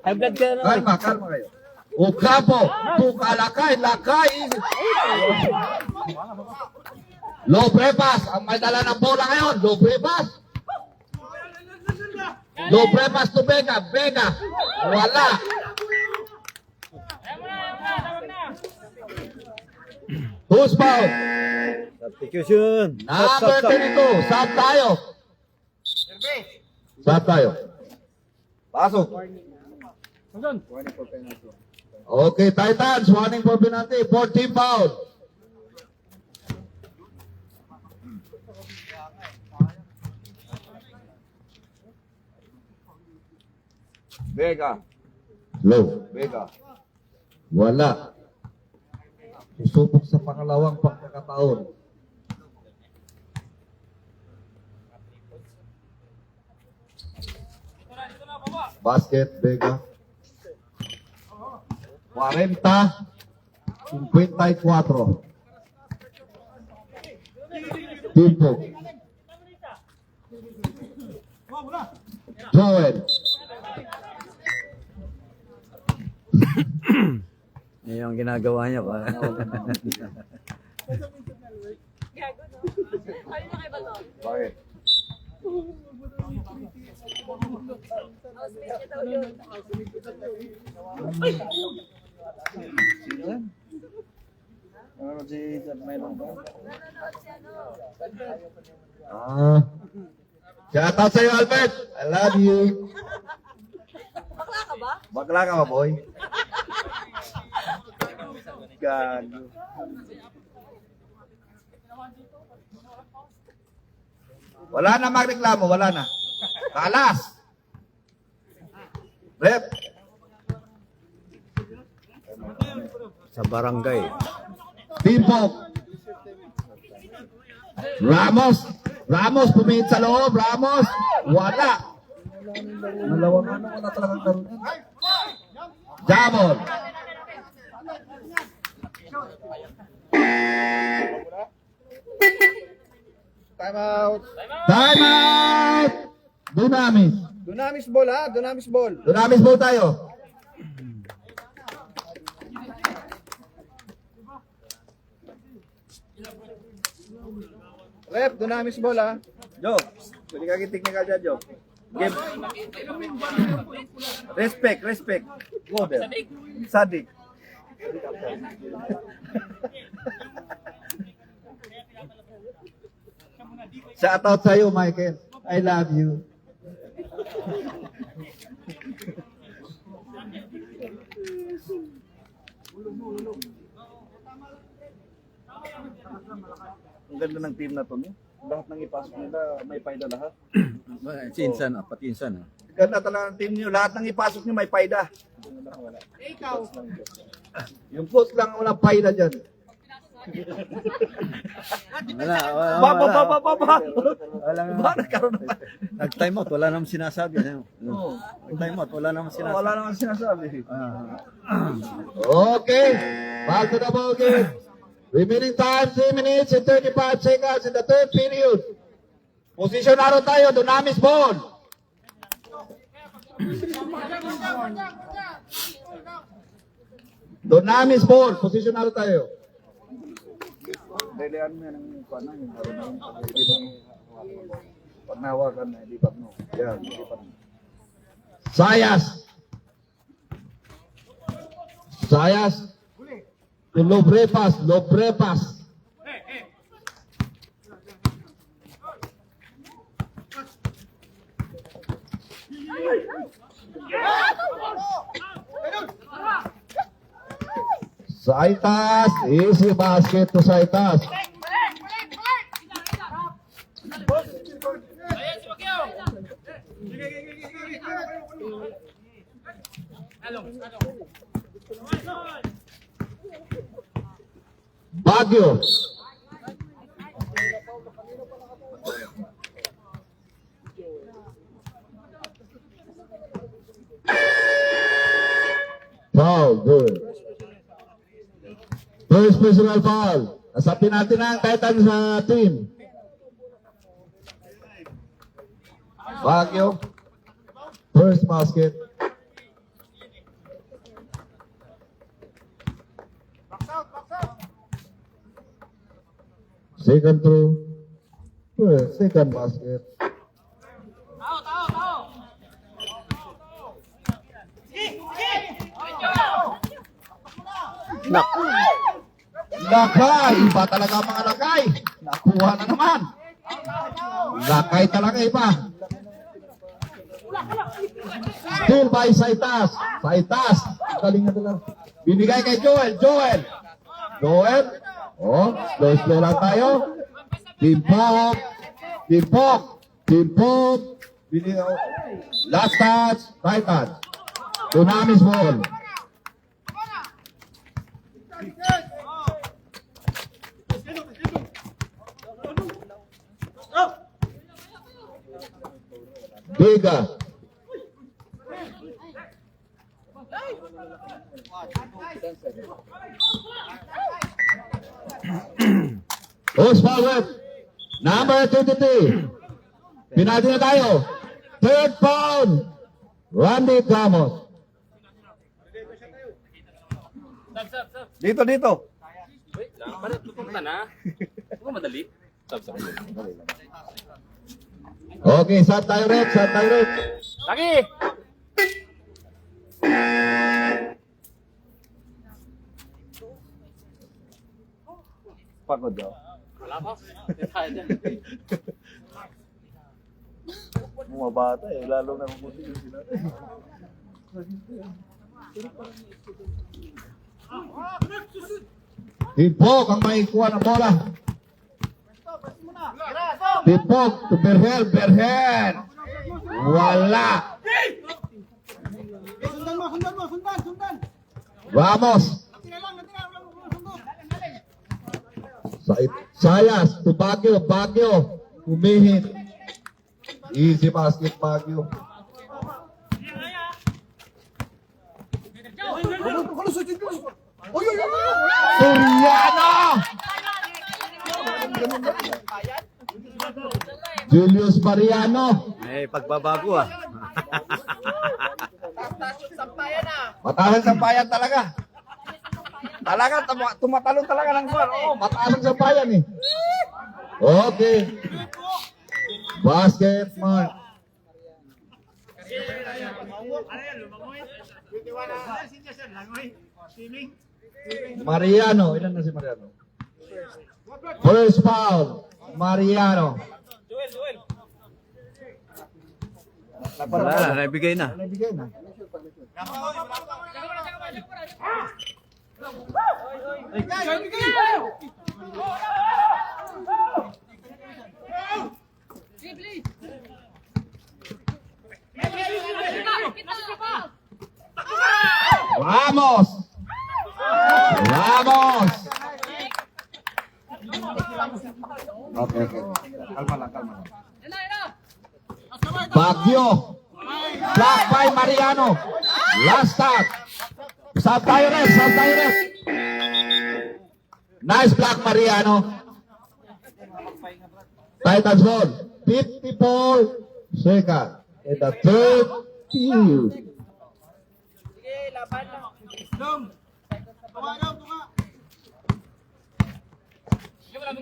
High blood ka na naman. Kalma kayo. O Campo. Tuka lakay. Low prepass. Ang may dala ng bola ngayon. Low prepass. Low prepass to Vega. Vega. Wala. Who's foul? Substitution. Number 22. Saan tayo? Pasok. Okay, Titans. Warning for penalty. 14 foul. Vega. Low. Vega. Wala. Susubok sa pangalawang pagkakataon. Basket, Vega. 40-54. Timpok. Joel. Yan yung ginagawa niya. Gago, no? Ano na kayo ba to? Bakit? Oh, space niya daw yun. Sino yan? Ano si Melon? Nanonood siya, no? Shout out sa'yo, Albert. I love you. Bakla ka ba? Bakla ka ba, boy? Gago. Wala na magreklamo, wala na. Talas. Rep. Sa barangay. Timpok. Ramos. Ramos pumihit sa loob. Ramos. Wala. Dalawang ano, wala talagang karoon yan. Jamon. Time out. Time out. Dunamis. Dunamis ball ha, Dunamis ball. Dunamis po tayo. Rep, Dunamis ball ha. Joe, pwede ka technical dyan, Joe. Game. Respect, respect. Go there. Sadik. Shout out sa'yo, Michael. I love you. Ang ganda ng team na to, no? Lahat ng ipasok nila, may paida lahat. Si Insan, pati Insan. Ganda talaga ng team niyo. Lahat ng ipasok niyo may payda. Yung post lang walang payda dyan. Wala, Ba! Wala Ba, nagkaroon na. Nag-time out, wala namang sinasabi. Nag-time out, wala namang sinasabi. Wala naman sinasabi. Okay. Back to the ball game. Remaining time, 3 minutes and 35 seconds in the third period. Position arrow tayo, Dunamis ball. Dunamis ball, position arrow tayo. Delehan mo yan ang kuwan na, yung marunong pag nahawakan na, lipat mo. Yan, lipat mo. Sayas. Sayas. Lobrepas, Lobrepas. Saitas, easy basket to Saitas. Baguio. Foul, good. First personal foul. Nasapin natin ang Titan sa team. Baguio. First basket. Second throw. Second basket. Lakay! Iba talaga ang mga lakay. Nakuha na naman. Lakay talaga iba. Still by Saitas. Saitas. Galing na talaga. Binigay kay Joel. Joel. Joel. Oh, slow lang tayo. Timpok. Timpok. Timpok. Binigay. Last touch. Right touch. Dunamis ball. Biga. Post forward. Number 23. Pinati na tayo. Third foul. Randy Ramos. Dito, dito. Okay, saan tayo rep? Saan tayo rep? Lagi! Pagod daw. Mga bata eh, lalo na mabuti sila. Tipok ang makikuha ng bola. Tipok to Berhel. Berhel. Wala. Ramos. Sayas to Baguio. Baguio. Humihit. Easy basket Baguio. Soriano! Julius Mariano. May pagbabago ah. Mataas ang sampayan talaga. Talaga, tumatalon talaga ng gol. Oo, mataas ang sampayan eh. Okay. Basket mark. Mariano. Ilan na si Mariano? First foul. Mariano. Wala, naibigay na. Nabigay na. Ramos! Ramos! Okay. Kalma lang. Baguio! Block by Mariano! Last stop! Sab tayo rin! Nice block, Mariano! Titans ball! 54 seconds in the third period.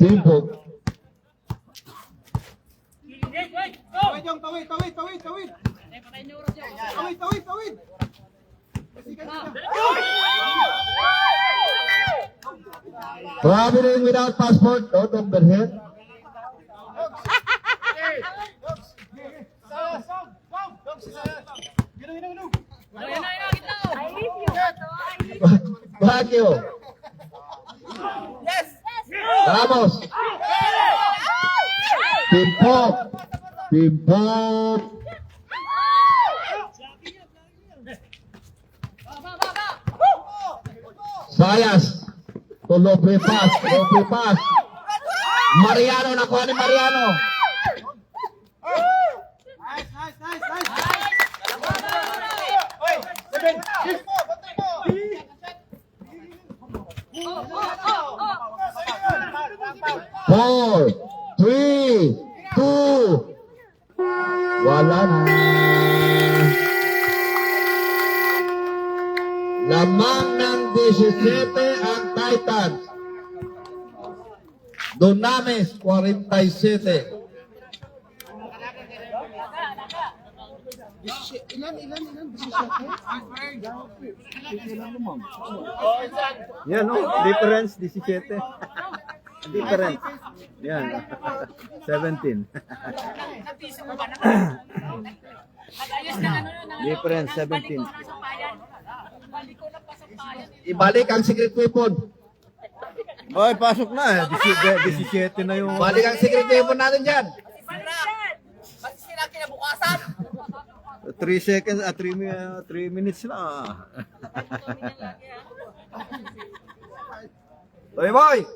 Timpo. Traveling without passport, out of their head. Baguio. Ramos. Timpok. Sayas. Lobre pass. Mariano, nakuha ni Mariano. Four, three, two. Wala na. Lamang ng 17 ang Titans. Dunamis, 47. Yan oh, difference 17. Difference. Yan. 17. Difference 17. Ibalik ang secret weapon. Oy, pasok na. 17 na yung... Balik ang secret weapon natin dyan. 3 seconds, 3 minutes lang. Toy boy!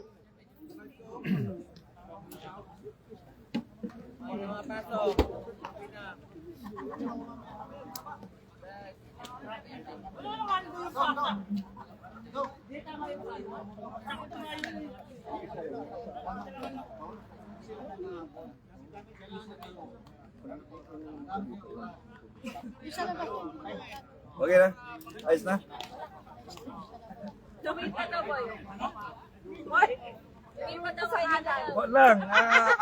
Okay na? Ayos na? Wala lang.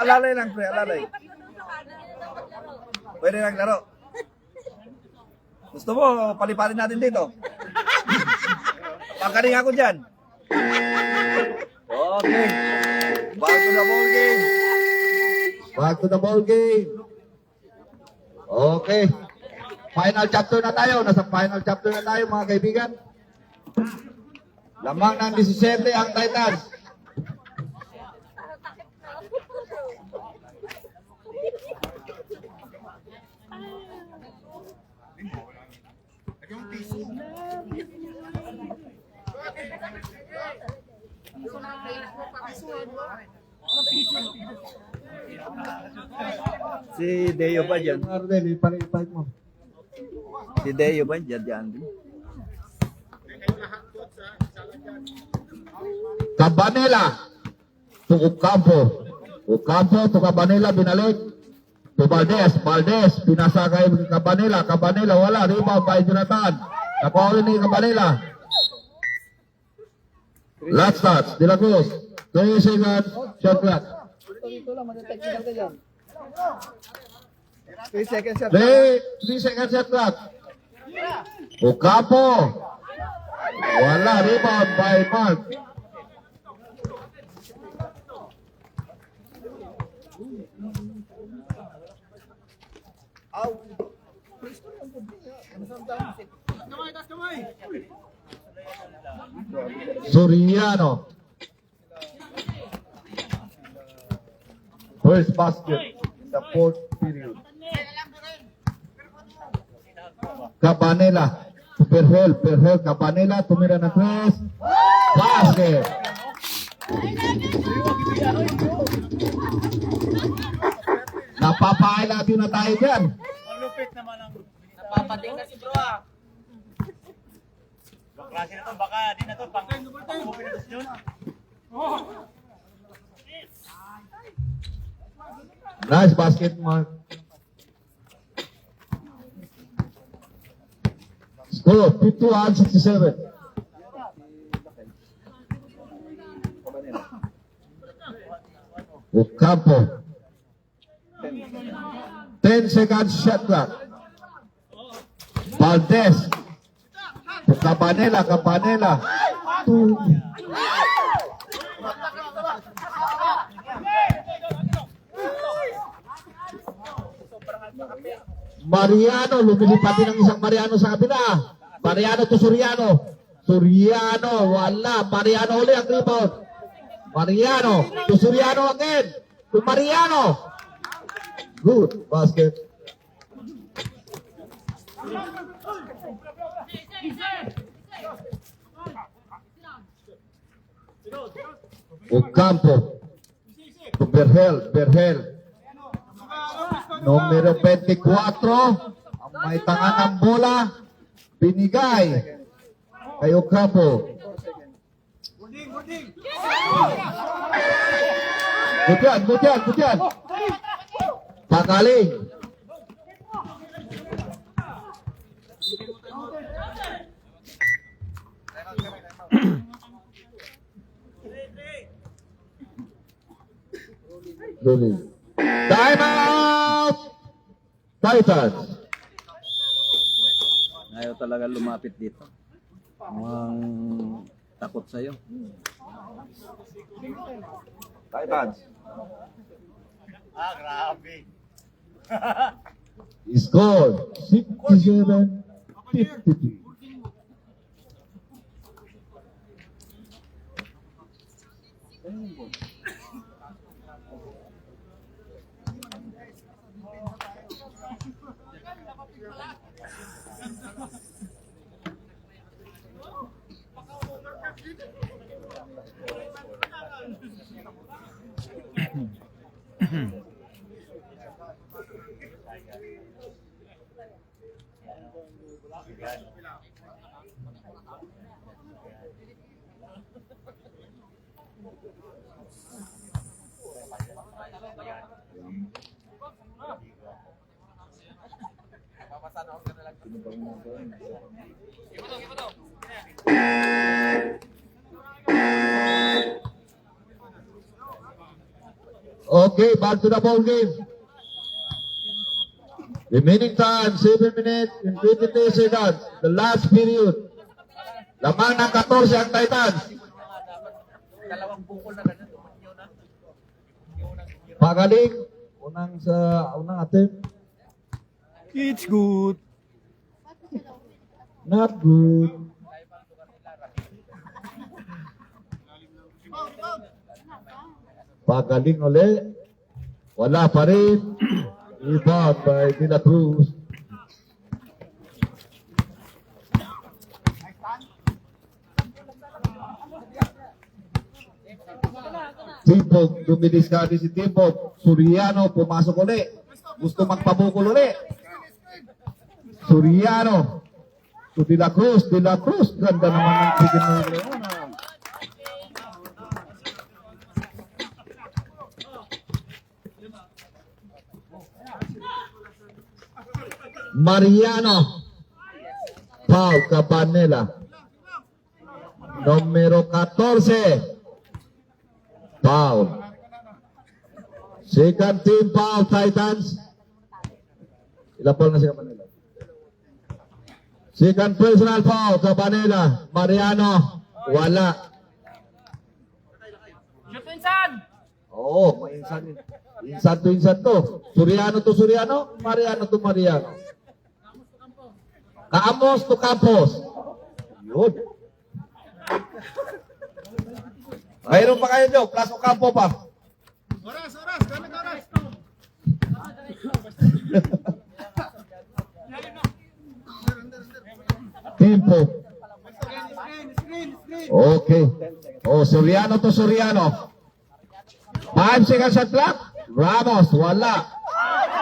Alalay lang, pre. Alalay. Pwede naglaro. Gusto mo, paliparin natin dito. Pagkaling ako dyan. Okay. Back to the ball game. Back to the ball game. Okay. Final chapter na tayo. Nasa final chapter na tayo mga kaibigan. Lamang ng 17 ang Titans. Si Deo ba dyan? Arnel, ipalipad mo. Si Deo ba dyan din? Cabanela to Ocampo. Ocampo to Cabanela, binalik. To Valdez, pinasa kay Cabanela. Cabanela, wala. Rebound by Jonathan. Nakuha ni Cabanela. Last touch, De La Cruz. 20 seconds, shot clock. 3 seconds shot. 3 seconds shot clock. Ocampo. Wala, rebound by Mark. Soriano. First basket in the fourth period. Cabanela. Perhel, Cabanela, tumira ng 3. Basket. Napapa-I love you na tayo dyan. Napapating na si bro ah. Klase na to, baka di na to, pang open na to yun. Nice basket, Mark. Score 51-67. Ocampo. 10 seconds shot clock. Valdez. Cabanela. 2. Mariano, lumilipad din ang isang Mariano sa kabila. Mariano to Soriano. Soriano, wala. Mariano uli ang rebound. Mariano to Soriano again. To Mariano. Good basket. Ocampo. To Berhel. Numero 24, ang may tanga ng bola, binigay kay Ocampo. Good yan. Pagaling. Time out! Titans. Ayaw talaga lumapit dito. Mukhang takot sa'yo. Titans. Ah, grabe. Score 67-52. Okay, back to the ball game. Remaining time, 7 minutes and 23 seconds. The last period. Lamang ng 14 ang Titans. Pagaling. Unang attempt. It's good. Not good. Pagaling ulit. Wala pa rin. Rebound by De La Cruz. Timbog, dumidiskarte si Timbog. Suriano, pumasok ulit. Gusto magpabukol ulit. Suriano. To De La Cruz. De La Cruz. Ganda naman ng chicken noodle. Mariano. Pau Cabanela. Numero 14. Foul. Second team foul, Titans. Ilan foul na si Cabanela? Second personal foul, Cabanela. Mariano. Wala. Oo, may insan yun. Insan to. Suriano to Suriano. Mariano to Mariano. Caamos to Campos. Yun. Mayroon pa kayo dyan. Plus o Campo pa. Oras. Kami oras. Tempo. Okay. Oh, Soriano to Soriano. 5 seconds shot clock. Ramos, wala.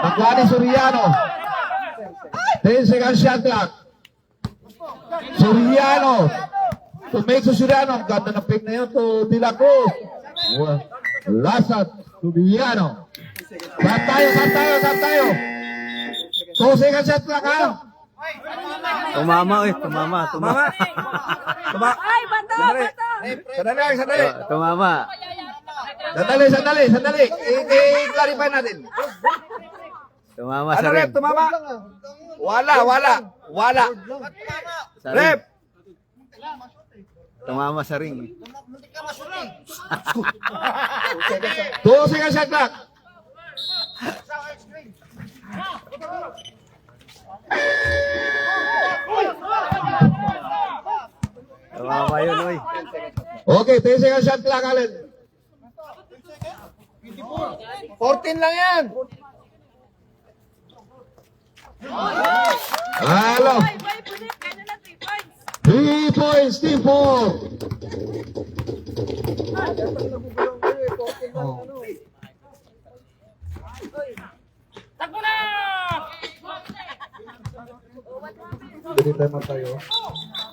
Nakuha ni Soriano. 10 seconds shot clock. Soriano. To make Soriano. Ang ganda ng pick na yun to De La Cruz. Lasat. Soriano. Saan tayo. 2 seconds shot clock ha. Tumama. Ay, bato! Sandali. Tumama. Sandali. I-clarify natin. Tumama Ano, sa rep? ring. Tumama? Wala. Sa Rep! ring. Tumama sa ring. 2 seconds shot clock. Tumama yun, oy. Okay, 10 seconds shot clock alin. 14 lang yan. Halo. 3 points, team 4.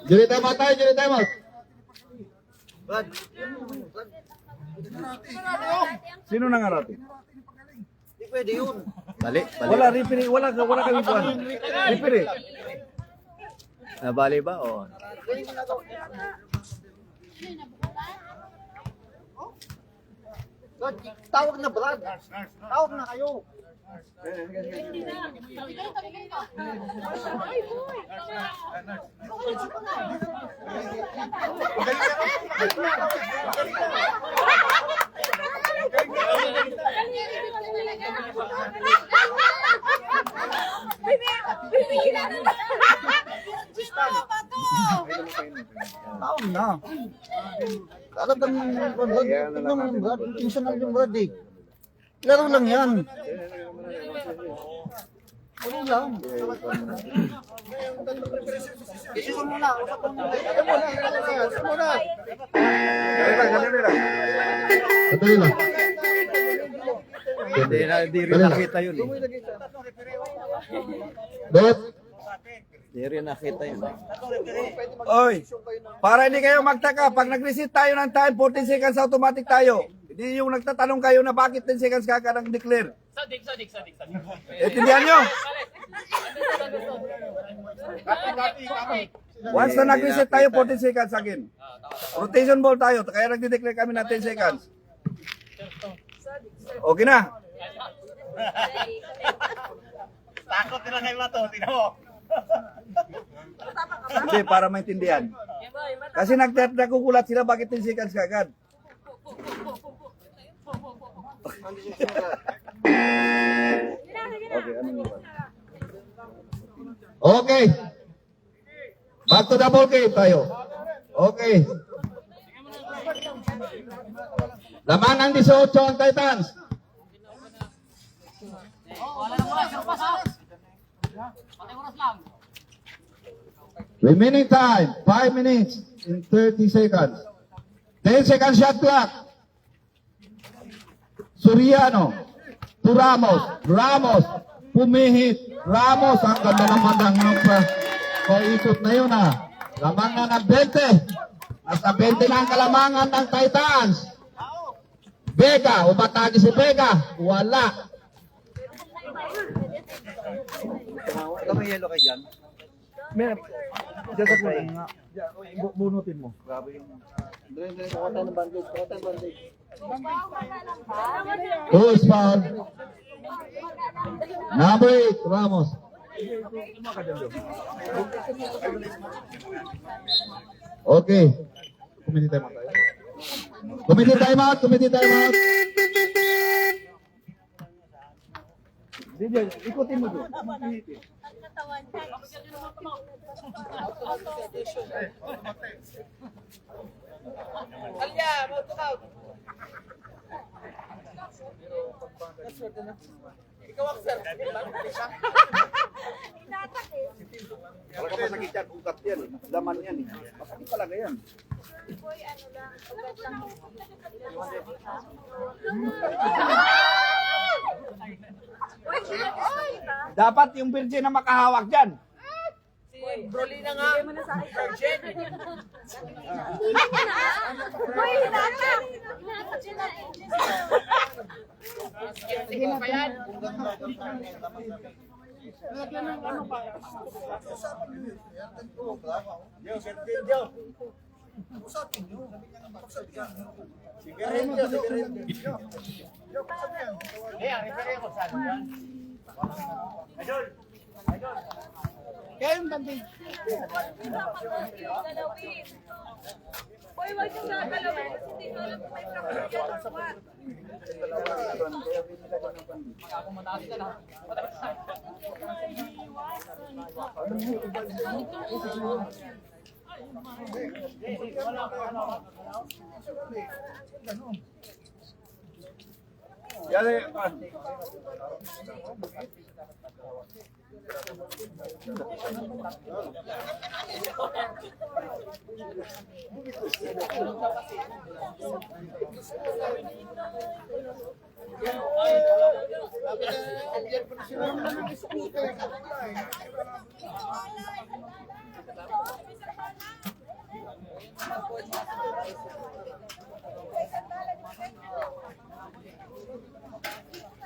Jadi time out. Sino nangarati? Hindi pwede yun. Bali. Wala, referee. Wala kami kuhan. Referee. Nabali ba? O. Tawag na Brad. Tawag na kayo. Tawag na. Talagang tignan mo yung Brad. Intentional yung Brad eh. Laro lang yan. Ano lang? Isipon mo na. Usap mo na. Sandali lang. Hindi rin nakita yun eh. Dot. Hindi rin nakita yun. Oy, para hindi kayo magtaka, pag nag-reset tayo ng time, 14 seconds automatic tayo. Hindi yung nagtatanong kayo na bakit 10 seconds ka nang declare. Sadik. Intindihan nyo? Once na nag-reset tayo, 14 seconds again. Rotation ball tayo, kaya nag-declare kami ng 10 seconds. Okay na? Takot nila kayo na to. Tingnan mo. Hindi, para maintindihan. Kasi nagkukulat sila, bakit 10 seconds ka agad? Okay. Back to the ball game tayo. Okay. Laman ng 18 ang Titans. Remaining time, 5 minutes and 30 seconds. 10 seconds shot clock. Soriano to Ramos. Ramos pumihit. Ramos, ang ganda naman ng paikot na yun ha. Lamang na ng 20. Nasa 20 na ang kalamangan ng Titans. Vega, umatagi si Vega. Wala. Alam mo yellow kay Jan? Meron. Diyan sa kulay nga. Bunutin mo. Grabe yung... Dali, kuha tayo ng bandage. Who's foul? Number 8, Ramos. Okay. Committee time out tayo. Committee time out. Ikutin mo doon. Alya, mautukaw. Ikaw ang sir. Talaga masakit yan. Ugat yan. Laman yan. Masakit talaga yan. Dapat yung virgin na makahawak dyan. Si Brolina nga. Virgin. Sige pa yan. Hoy, wag yung gagalawin kasi hindi ko alam kung may proposal or what.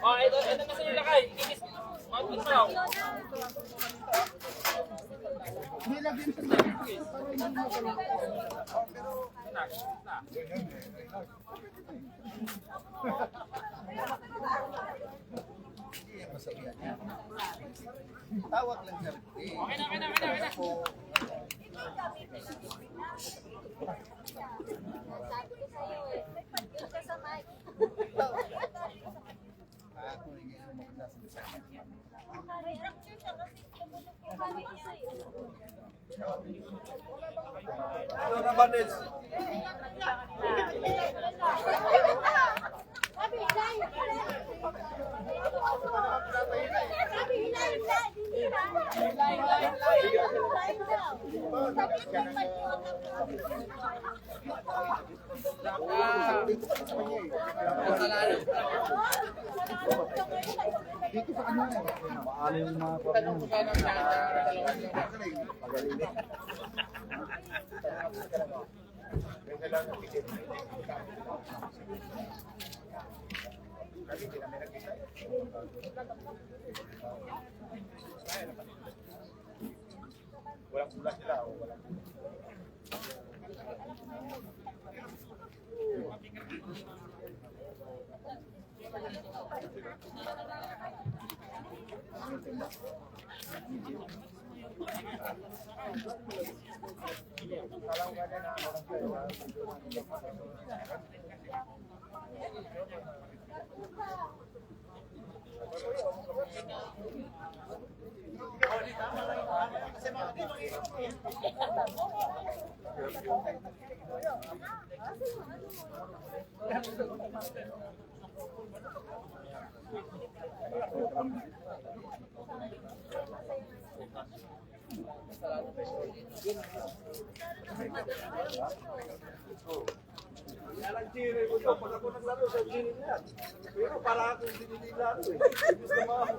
Oh, ito na sa nilakay. Inis. Mount mo. Okay na. Sabi ko sa'yo eh, may pag-yun ka sa mic. May fracture siya kasi tumulog yung kami sa'yo. Ano na ba, Nels? Maano yung mga Yan ang chiri ko to. Pag ako naglaro sa chiri niya. Pero para akong dinililaro eh. Ibig naman.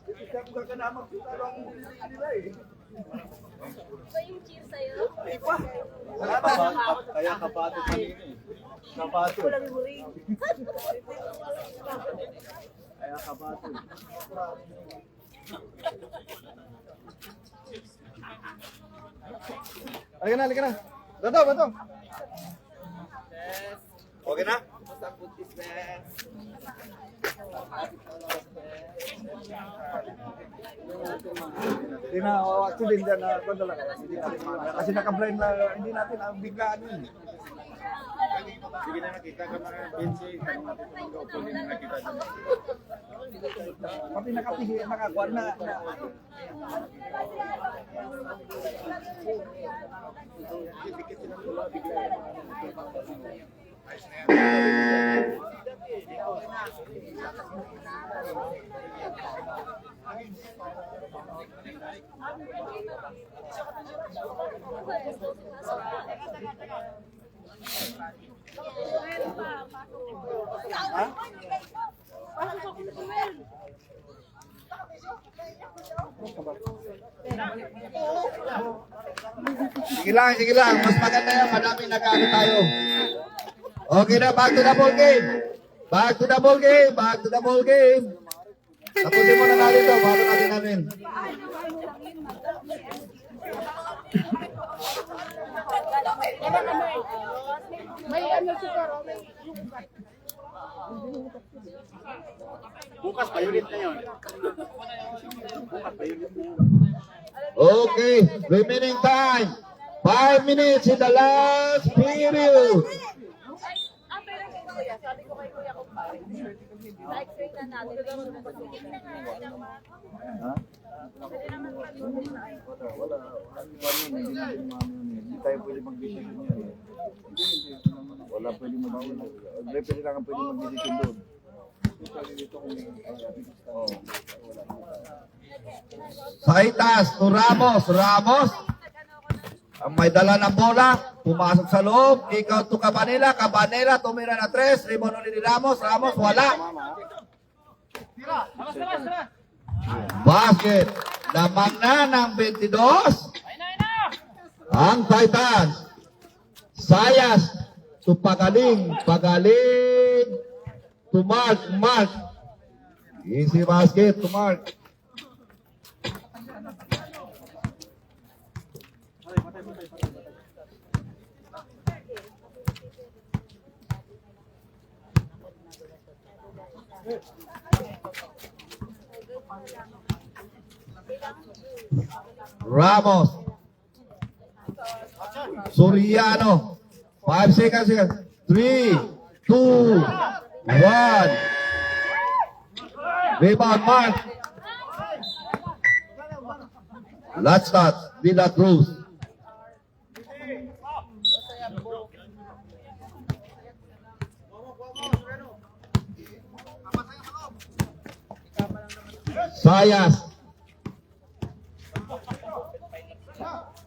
Ibig ka kung kaganamang kita lang ang dinilila eh. Ba yung cheer sa'yo? Iba. Kaya kapato kanina eh. Kapato. Kaya kapato. Halika na. Bato. Okay na? Hindi na, actually, hindi na, hindi natin kasi naka-blind na, hindi natin, biglaan yun. Sige na nakita ka mga Vinci. Tanong natin kung ikaw po din nakita dyan. Pati nakapisi, nakakuha na. Sige lang. Mas maganda yan. Madami nagkano tayo. Okay na, back to the ball game. Back to the ball game. Tapusin mo na natin ito. Bago natin. Bukas pa ulit na yun. Okay, remaining time. 5 minutes in the last period. Pero kay Kuya, sabi ko kay Kuya kung pare. Na-explain na natin. Hindi tayo pwede mag-decision yan eh. Wala pwede mag-decision. Referee lang ang pwede mag-decision doon. Saitas to Ramos. Ramos. Ang may dala ng bola. Pumasok sa loob. Ikaw to Cabanela. Cabanela tumira na 3. Rebound ulit ni Ramos. Ramos wala. Basket. Lamang na ng 22. Ang Titans. Sayas. To Pagaling. To Mark. Easy basket to Mark. Ramos. Soriano. 5 seconds. 3, 2, 1. Rebound Mark. Let's start. Villa Cruz. Sayas.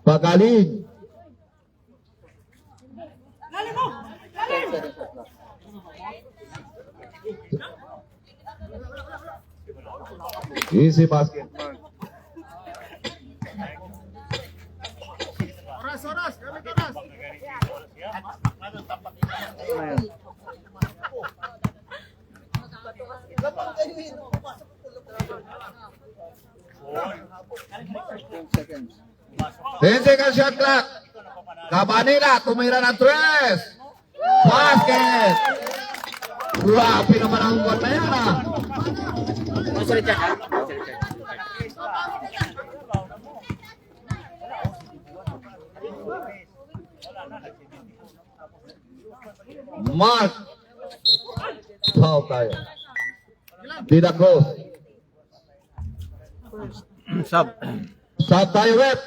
Pagaling. Easy basket. Seconds. 10 seconds shot clock. Cabanela, tumira ng 3. Basket. Grabe naman ang buwan na yan ah. Mark. Foul tayo. Tidak close. Sub. Sub tayo rep.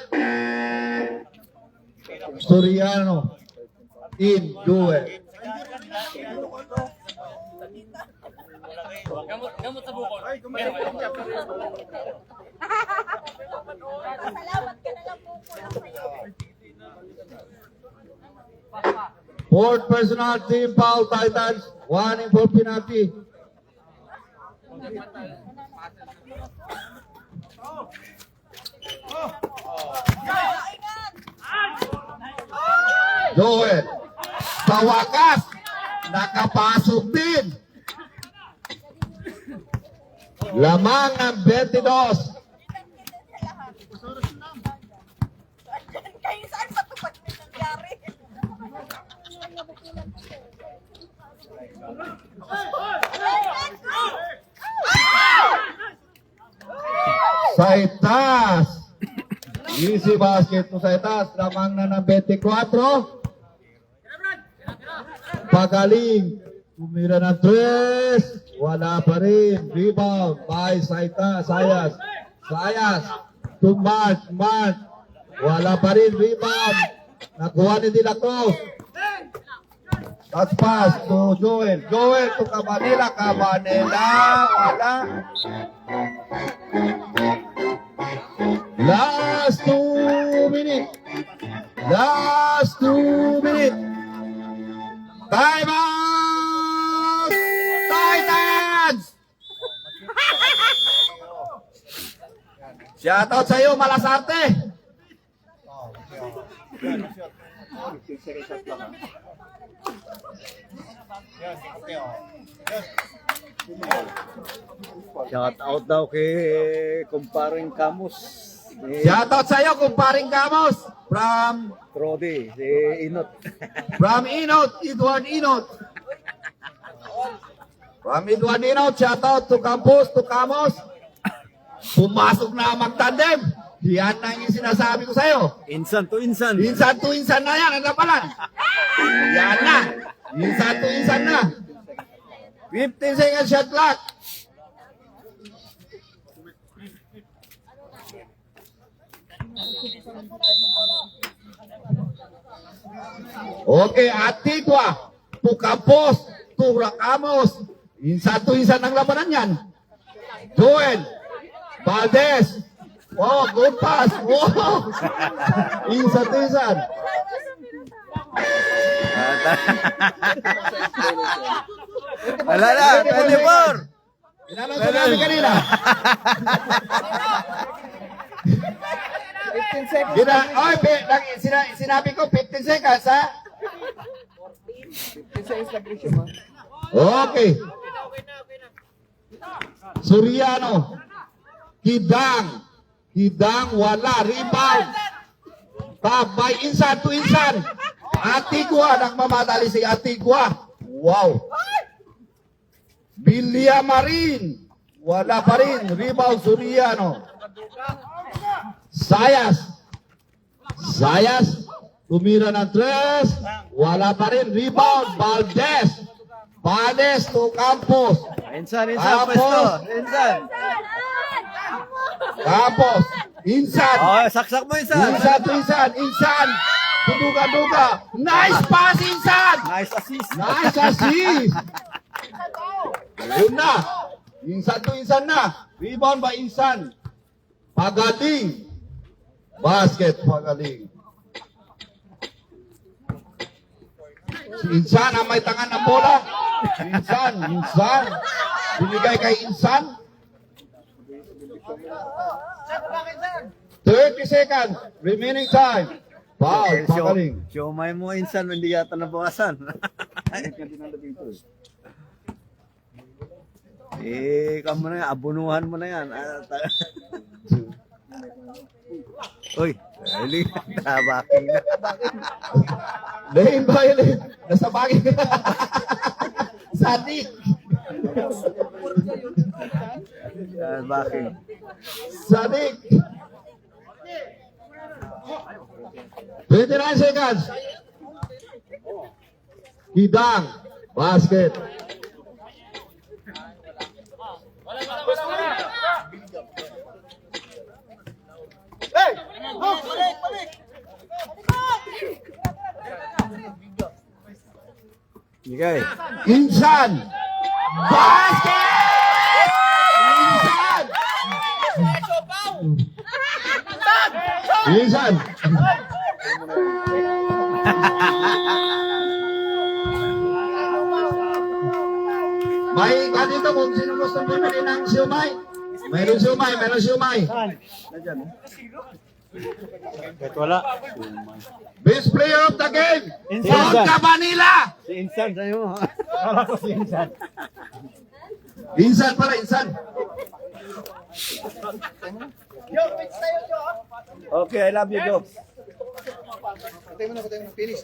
Soriano. In duel. Gamot sa bukol. Salamat ka na lang po po lang sa'yo. Fourth personal team foul, Titans. 1 in 4 penalty. Joel. Sa wakas, nakapasok din. Lamang ng 22. Kayo saan patupad na nangyari? Sa itas. Easy basket po sa itas. Lamang na ng 24. Pagaling. Tumira ng 3. Wala pa rin. Rebound by Saita. Sayas. Sayas. To Mark. Mark. Wala pa rin. Rebound. Nakuha ni De La Cruz. That's pass to Joel. Joel to Cabanela. Cabanela. Wala. Last 2 minutes. Last 2 minutes. Time out! Titans! Shoutout sa iyo, Malasarte. Shout out daw kay kumparing Camus. Shoutout sa iyo, kumparing Gamos. From Trodi, si Inot. Inot, Edward Inot. From Edward Inot, shoutout to Campus, to Camos. Pumasok na magtandem. Yan na yung sinasabi ko sa iyo. Insan to insan. Insan to insan na yan, ang labanan. Yan na. Insan to insan na. 15 seconds shot clock. Okay, Antigua, to Campos, to Racamos. Insan to insan ang labanan yan. Joel, Valdez. Oh, good pass. Oh. Insan to insan. Wala na, 24. Inanong ko namin kanina. 15 seconds. Sinabi ko 15 seconds, ha? 15 seconds na Grisha mo. Okay. Soriano. Hidang. Hidang, wala. Rebound. Tabay, insan to insan. Antigua, nagmamadali si Antigua. Wow. Villamarin. Wala pa rin. Rebound, Soriano. Sayas. Sayas. Tumira ng 3. Wala pa rin. Rebound, Valdez. Valdez to Campos. Insan, Campos. pwesto. Insan. Campos. Insan. Oh, saksak mo insan. Insan to insan. Insan. Tuduga-duga. Nice pass, Insan. Nice assist. Nice assist. Yun na. Insan to insan na. Rebound by Insan. Pagaling. Basket, Pagaling. Si Insan ang may tangan ng bola. Insan. Binigay kay Insan. 30 seconds. Remaining time. Foul, Pagaling. Siomay mo insan, hindi yata nabawasan. Kamu na yan, abunuhan mo na yan. Uy, tabaking na. Lane violate. Nasa bagay. Sadik. Tabaking. Sadik. 29 seconds. Hidang. Basket. Bigay. Insan! Basket! Insan! Insan! May ganito kung sino gusto bumili ng siumay. Meron siumay, meron siumay. Kahit wala. Best player of the game! Insan. Vodka Manila! Si Insan, sa'yo mo. Insan pala, Insan. Okay, I love you, Joe. Patay mo na, finish.